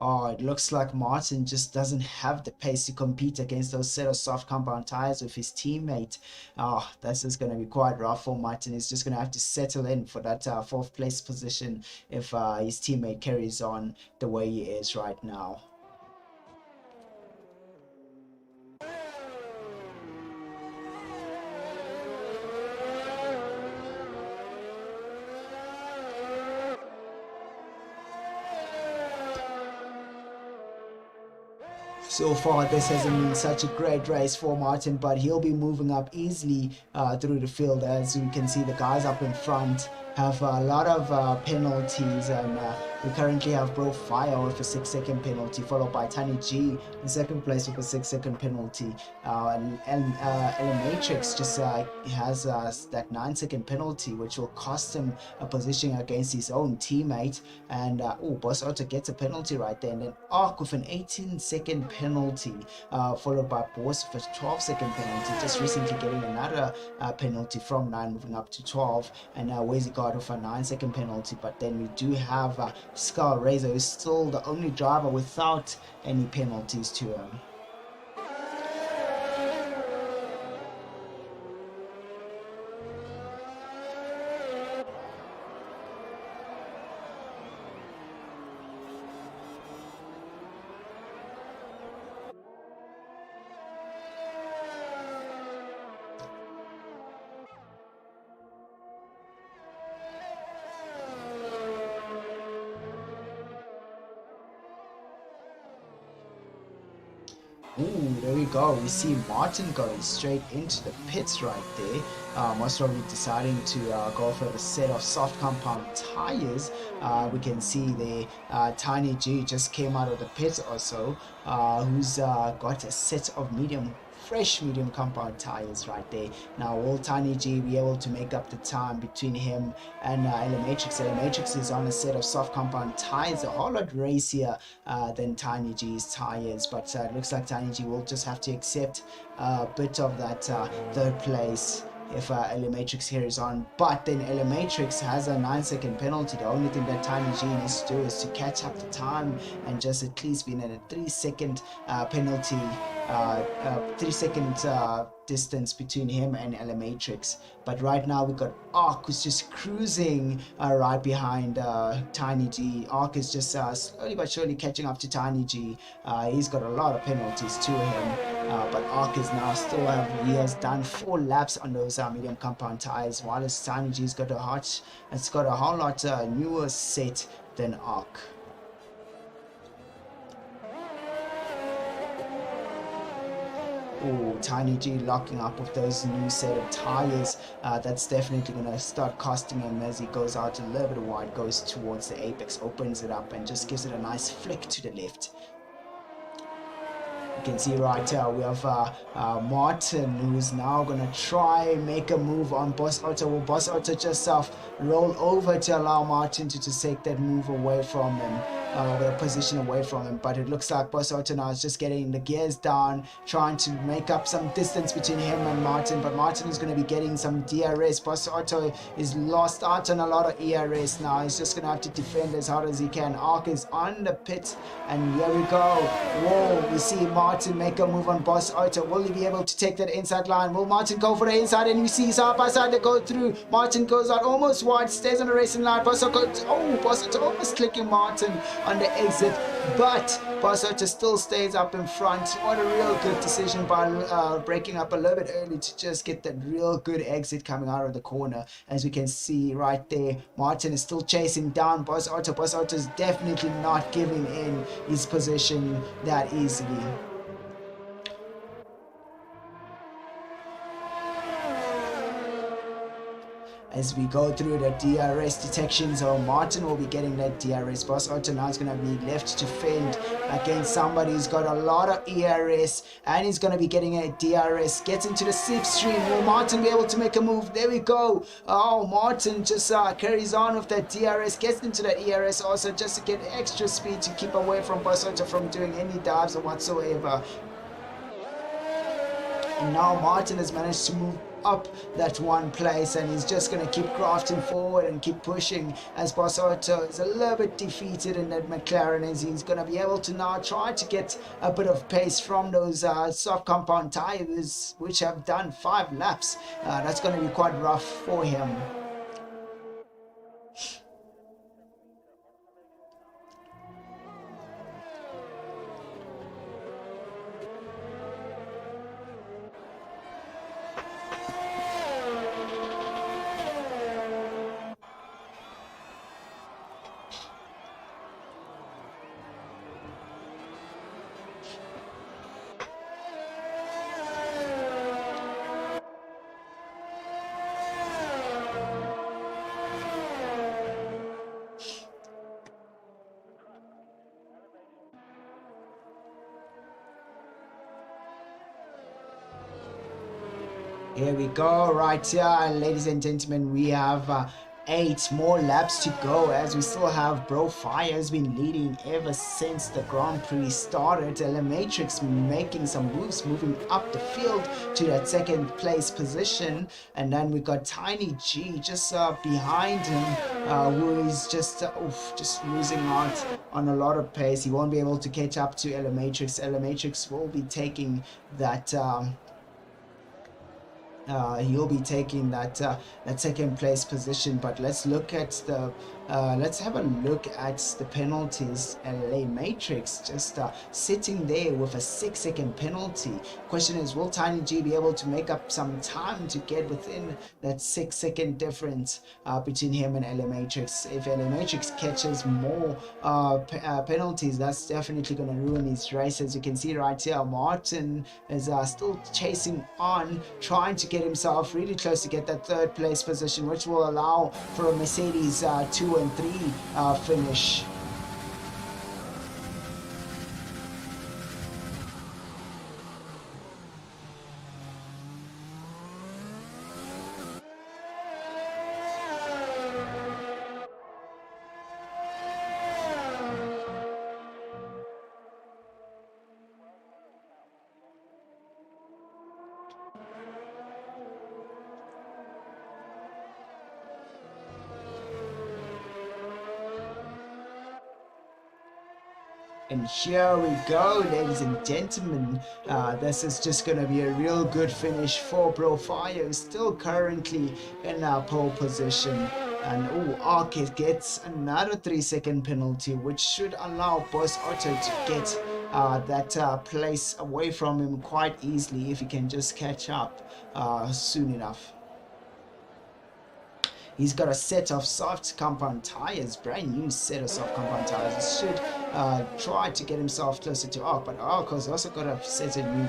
Oh, it looks like Martin just doesn't have the pace to compete against those set of soft compound tires with his teammate. Oh, this is going to be quite rough for Martin. He's just going to have to settle in for that 4th place position if his teammate carries on the way he is right now. So far, this hasn't been such a great race for Martin, but he'll be moving up easily through the field. As you can see, the guys up in front have a lot of penalties, and We currently have Bro Fire with a 6-second penalty, followed by Tiny G in second place with a 6-second penalty. Matrix just has that 9-second penalty, which will cost him a position against his own teammate. And Boss Otto gets a penalty right there. And then Ark with an 18-second penalty, followed by Boss with a 12-second penalty, just recently getting another penalty from 9 moving up to 12. And Wezigard with a 9-second penalty. But then we do have Skull Razor, who's still the only driver without any penalties to him. Ooh, there we go. We see Martin going straight into the pits right there. Most probably deciding to go for a set of soft compound tires. We can see the Tiny G just came out of the pits also, who's got a set of fresh medium compound tires right there. Now will Tiny G be able to make up the time between him and Matrix? Matrix is on a set of soft compound tires, a whole lot racier than Tiny G's tires, but it looks like Tiny G will just have to accept a bit of that third place if Matrix here is on. But then Matrix has a 9-second penalty. The only thing that Tiny G needs to do is to catch up the time and just at least be in a 3-second penalty, 3-second distance between him and Matrix. But right now we've got Ark, who's just cruising right behind Tiny G. Ark is just slowly but surely catching up to Tiny G. He's got a lot of penalties to him, but Ark is now he has done 4 laps on those medium compound tires, while Tiny G's got a whole lot newer set than Ark. Ooh, Tiny G locking up with those new set of tires. That's definitely going to start costing him as he goes out a little bit wide, goes towards the apex, opens it up and just gives it a nice flick to the left. You can see right here we have Martin, who's now going to try and make a move on Boss Otto. Will Boss Otto just roll over to allow Martin to just take that move away from him, the position away from him? But it looks like Boss Otto now is just getting the gears down, trying to make up some distance between him and Martin, but Martin is going to be getting some DRS. Boss Otto is lost out on a lot of ERS now. He's just going to have to defend as hard as he can. Ark is on the pit, and here we go. Whoa, we see Martin make a move on Boss Otto. Will he be able to take that inside line? Will Martin go for the inside? And we see side by side they go through. Martin goes out almost wide, stays on the racing line. Boss Otto almost clicking Martin on the exit, but Boss Otto still stays up in front. What a real good decision by breaking up a little bit early to just get that real good exit coming out of the corner. As we can see right there, Martin is still chasing down Boss Otto. Boss Otto is definitely not giving in his position that easily. As we go through the DRS detection zone, Martin will be getting that DRS. Boss Otto now is going to be left to fend against somebody who's got a lot of ERS, and he's going to be getting a DRS. Gets into the slipstream. Will Martin be able to make a move? There we go. Oh, Martin just carries on with that DRS, gets into the ERS also just to get extra speed to keep away from Boss Otto from doing any dives or whatsoever. And now Martin has managed to move up that one place, and he's just going to keep crafting forward and keep pushing as Boss Otto is a little bit defeated in that McLaren, as he's going to be able to now try to get a bit of pace from those soft compound tires, which have done 5 laps. That's going to be quite rough for him. Here we go, right here, ladies and gentlemen. We have 8 more laps to go, as we still have Bro Fire has been leading ever since the Grand Prix started. Matrix making some moves, moving up the field to that second place position, and then we got Tiny G just behind him, who is just losing out on a lot of pace. He won't be able to catch up to Matrix. Matrix will be taking that. He'll be taking that second place position. But let's look at the let's have a look at the penalties. LA Matrix just sitting there with a 6-second penalty. Question is, will Tiny G be able to make up some time to get within that 6-second difference between him and LA Matrix? If LA Matrix catches more penalties, that's definitely going to ruin his race. As you can see right here, Martin is still chasing on, trying to get himself really close to get that 3rd place position, which will allow for a Mercedes 2 and 3 finish. And here we go, ladies and gentlemen. This is just going to be a real good finish for Bro Fire, still currently in pole position. And Ark gets another 3-second penalty, which should allow Boss Otto to get that place away from him quite easily if he can just catch up soon enough. He's got a set of soft compound tires, brand new set of soft compound tires. He should try to get himself closer to Ark, but Ark has also got a set of new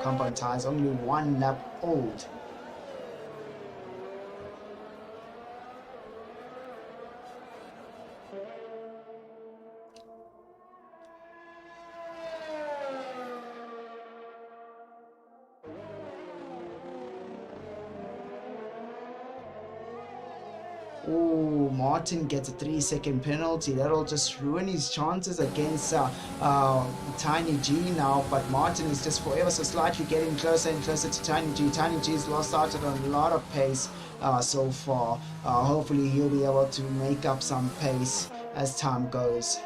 compound tires, only 1 lap old. Oh, Martin gets a 3-second penalty. That'll just ruin his chances against Tiny G now. But Martin is just forever so slightly getting closer and closer to Tiny G. Tiny G's lost out on a lot of pace so far. Hopefully he'll be able to make up some pace as time goes.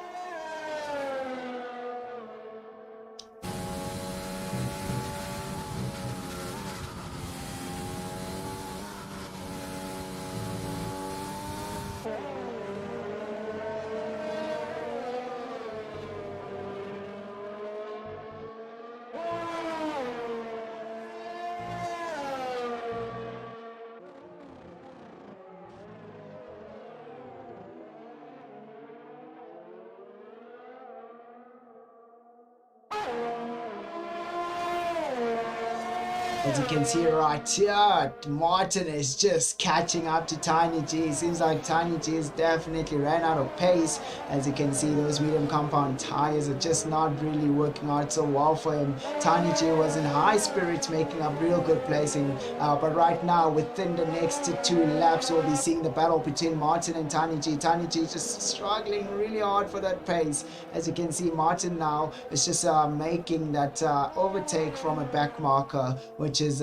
As you can see right here, Martin is just catching up to Tiny G. It seems like Tiny G has definitely ran out of pace. As you can see, those medium compound tires are just not really working out so well for him. Tiny G was in high spirits, making up real good placing. But right now, within the next 2 laps, we'll be seeing the battle between Martin and Tiny G. Tiny G just struggling really hard for that pace. As you can see, Martin now is just making that overtake from a back marker, which is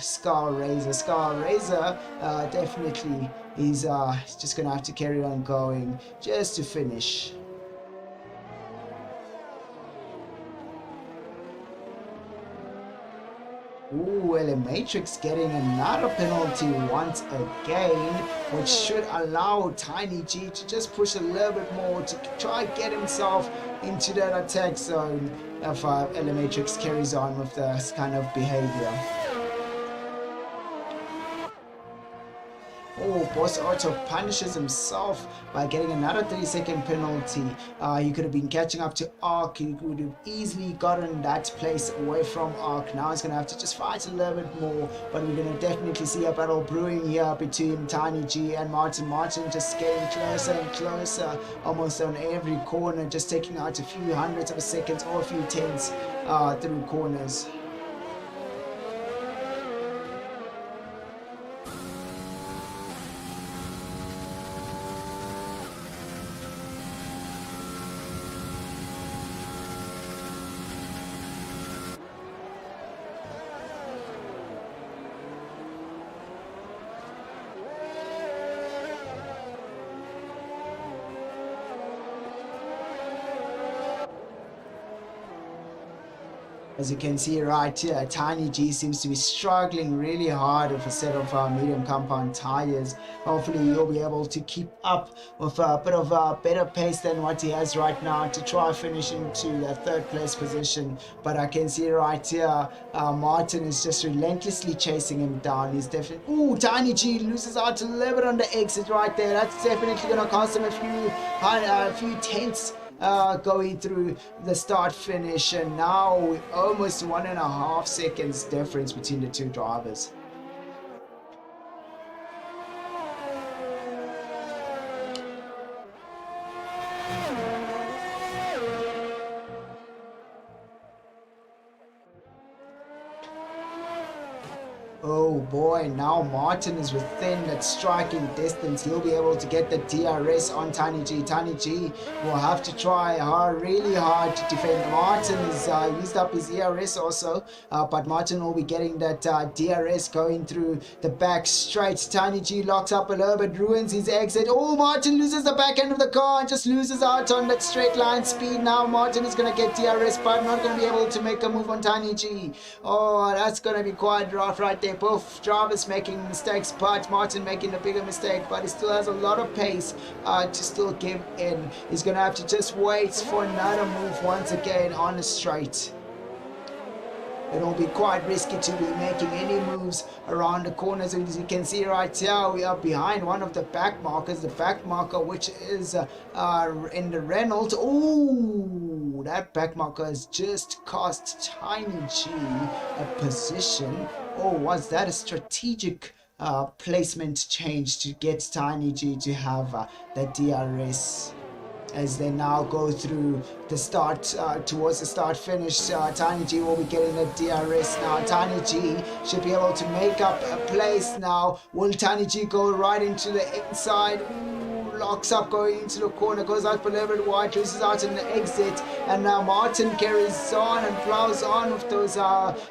Scar Razor. Scar Razor definitely is just gonna have to carry on going just to finish. Ooh, Matrix getting another penalty once again, which should allow Tiny G to just push a little bit more to try get himself into that attack zone if Matrix carries on with this kind of behavior. Oh, Boss Otto punishes himself by getting another 3-second penalty. He could have been catching up to Ark. He would have easily gotten that place away from Ark. Now he's going to have to just fight a little bit more. But we're going to definitely see a battle brewing here between Tiny G and Martin. Martin just getting closer and closer, almost on every corner, just taking out a few hundreds of seconds or a few tenths through corners. As you can see right here, Tiny G seems to be struggling really hard with a set of medium compound tires. Hopefully he'll be able to keep up with a bit of a better pace than what he has right now to try finish into the third place position. But I can see right here, Martin is just relentlessly chasing him down. He's definitely... Ooh, Tiny G loses out a little bit on the exit right there. That's definitely going to cost him a few tenths going through the start finish, and now almost 1.5 seconds difference between the two drivers. Oh boy, now Martin is within that striking distance. He'll be able to get the DRS on Tiny G. Tiny G will have to try really hard to defend. Martin has used up his ERS also, but Martin will be getting that DRS going through the back straight. Tiny G locks up a little bit, ruins his exit. Oh, Martin loses the back end of the car and just loses out on that straight line speed. Now Martin is going to get DRS, but not going to be able to make a move on Tiny G. Oh, that's going to be quite rough right there. Both drivers making mistakes, but Martin making a bigger mistake, but he still has a lot of pace to still give in. He's going to have to just wait for another move once again on the straight. It'll be quite risky to be making any moves around the corners. As you can see right here, we are behind one of the back markers, the back marker which is in the Renault. Oh, that back marker has just cost Tiny G a position. Oh, was that a strategic placement change to get Tiny G to have the DRS? As they now go through the start towards the start finish, Tiny G will be getting the DRS now. Tiny G should be able to make up a place now. Will Tiny G go right into the inside? Ooh, locks up going into the corner, goes out a little bit wide, loses out in the exit, and now Martin carries on and plows on with those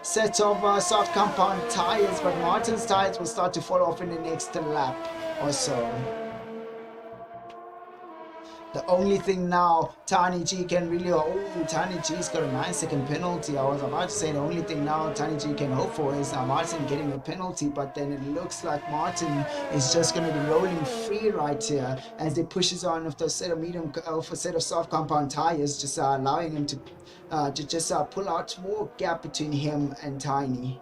sets of soft compound tires, but Martin's tires will start to fall off in the next lap or so. The only thing now Tiny G can really... Oh, Tiny G's got a 9-second penalty. I was about to say the only thing now Tiny G can hope for is Martin getting a penalty, but then it looks like Martin is just going to be rolling free right here as they pushes on with those set of soft compound tires, just allowing him to just pull out more gap between him and Tiny.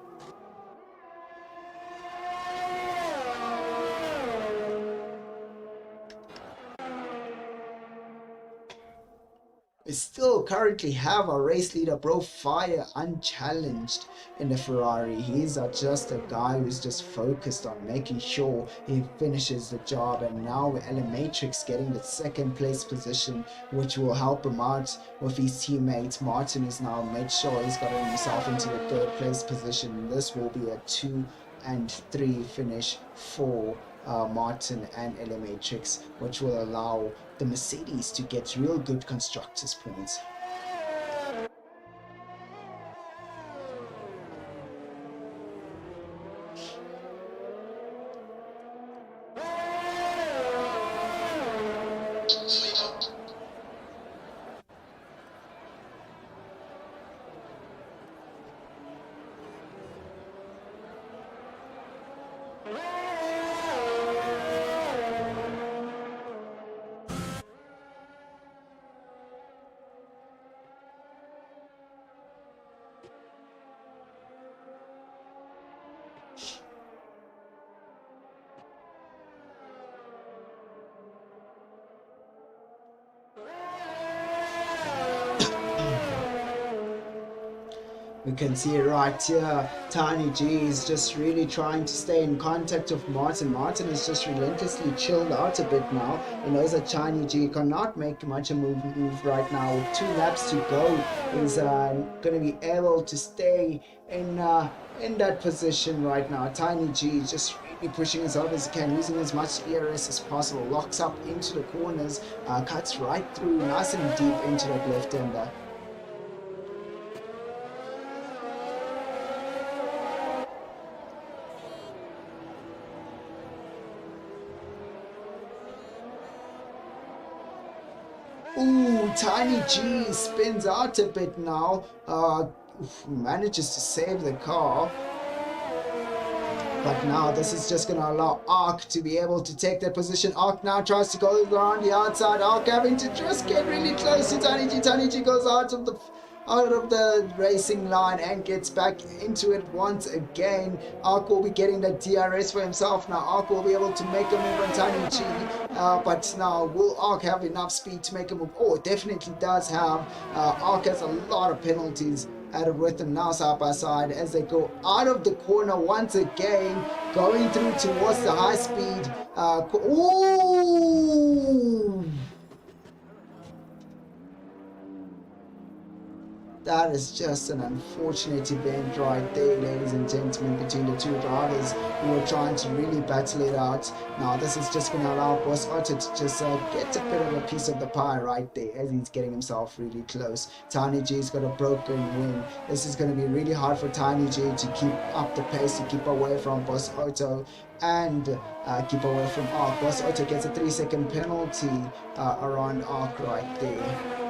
We still currently have our race leader Bro Fire unchallenged in the Ferrari. He's just a guy who's just focused on making sure he finishes the job, and now Matrix getting the second place position, which will help him out with his teammates. Martin has now made sure he's gotten himself into the third place position. This will be a 2 and 3 finish for Martin and Matrix, which will allow the Mercedes to get real good constructors points. We can see it right here. Tiny G is just really trying to stay in contact with Martin. Martin is just relentlessly chilled out a bit now. He knows that Tiny G cannot make much a move right now. With 2 laps to go, he's going to be able to stay in that position right now. Tiny G is just really pushing as hard as he can, using as much ERS as possible. Locks up into the corners, cuts right through, nice and deep into that left-hander. Ooh, Tiny G spins out a bit now. Oof, manages to save the car. But now this is just going to allow Ark to be able to take that position. Ark now tries to go around the outside. Ark having to just get really close to Tiny G. Tiny G goes out of the racing line and gets back into it once again. Ark will be getting the DRS for himself now. Ark will be able to make a move on Tiny G. But now, will Ark have enough speed to make a move? Oh, it definitely does have. Ark has a lot of penalties added with them now side by side as they go out of the corner once again, going through towards the high speed. Ooh! That is just an unfortunate event right there, ladies and gentlemen, between the two drivers who are trying to really battle it out. Now, this is just going to allow Boss Otto to just get a bit of a piece of the pie right there as he's getting himself really close. Tiny G's got a broken wing. This is going to be really hard for Tiny G to keep up the pace, to keep away from Boss Otto and keep away from Ark. Boss Otto gets a 3-second penalty around Ark right there.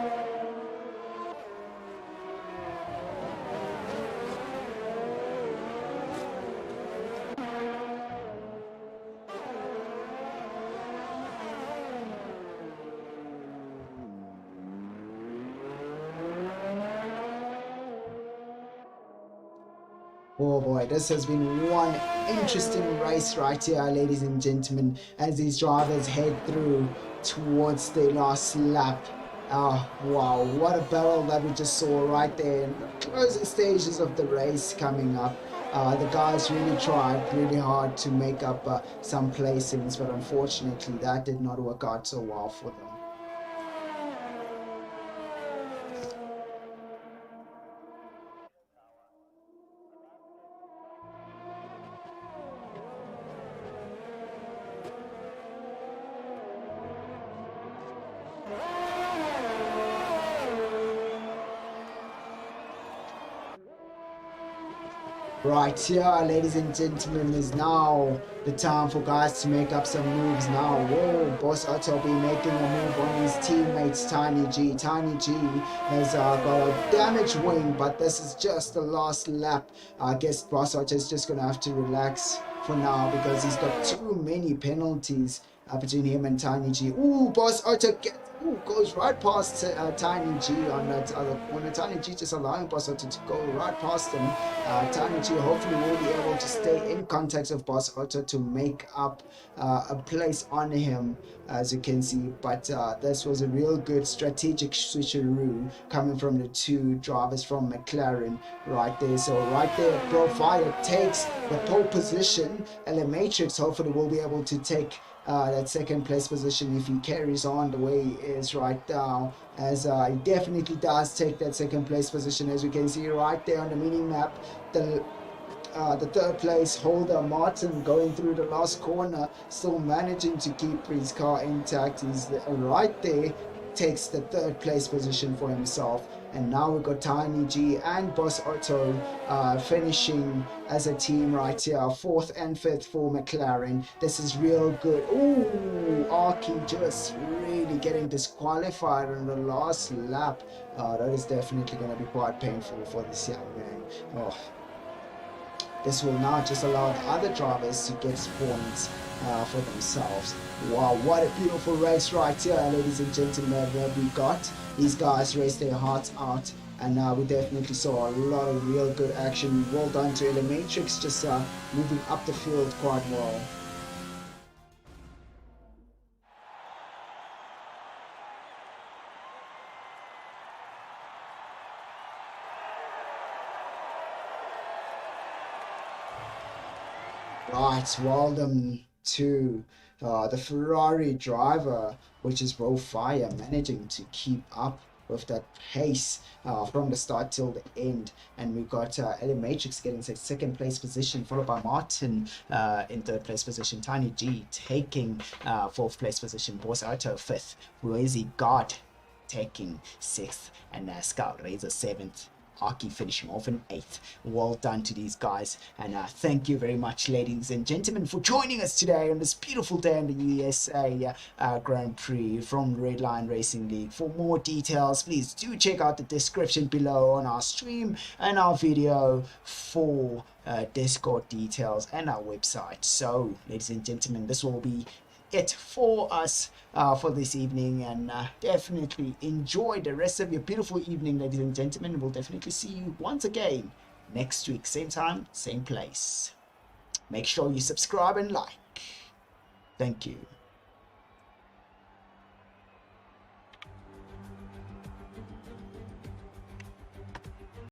Oh boy, this has been one interesting race right here, ladies and gentlemen, as these drivers head through towards the last lap. Oh, wow, what a battle that we just saw right there in the closing stages of the race coming up. The guys really tried really hard to make up some placings, but unfortunately that did not work out so well for them. Right here, ladies and gentlemen, is now the time for guys to make up some moves now. Whoa, Boss Otto be making a move on his teammates, Tiny G. Tiny G has got a damaged wing, but this is just the last lap. I guess Boss Otto is just going to have to relax for now because he's got too many penalties between him and Tiny G. Ooh, Boss Otto goes right past Tiny G on that other corner. Tiny G just allowing Boss Otto to go right past him. Tiny G hopefully will be able to stay in contact with Boss Otto to make up a place on him, as you can see. But this was a real good strategic switcheroo coming from the two drivers from McLaren right there. So right there, Profire takes the pole position, and the Matrix hopefully will be able to take that second place position if he carries on the way he is right now, as he definitely does take that second place position, as we can see right there on the mini map. The third place holder Martin going through the last corner, still managing to keep his car intact. He's right there, takes the third place position for himself. And now we've got Tiny G and Boss Otto finishing as a team right here, 4th and 5th for McLaren. This is real good. Ooh, Arky just really getting disqualified on the last lap. That is definitely going to be quite painful for this young man. Oh. This will now just allow the other drivers to get points for themselves. Wow, what a beautiful race right here, ladies and gentlemen, that we got. These guys raced their hearts out, and we definitely saw a lot of real good action. Well done to Matrix, just moving up the field quite well. Right, well done to the Ferrari driver, which is Profire, managing to keep up with that pace from the start till the end. And we've got Matrix getting second place position, followed by Martin in third place position, Tiny G taking fourth place position, Boss Otto fifth, Rosie God taking sixth, and Scout Razor seventh. Aki finishing off in 8th. Well done to these guys, and thank you very much, ladies and gentlemen, for joining us today on this beautiful day in the USA Grand Prix from Redline Racing League. For more details, please do check out the description below on our stream and our video for Discord details and our website. So, ladies and gentlemen, this will be it for us for this evening, and definitely enjoy the rest of your beautiful evening, ladies and gentlemen. We'll definitely see you once again next week, same time, same place. Make sure you subscribe and like. Thank you.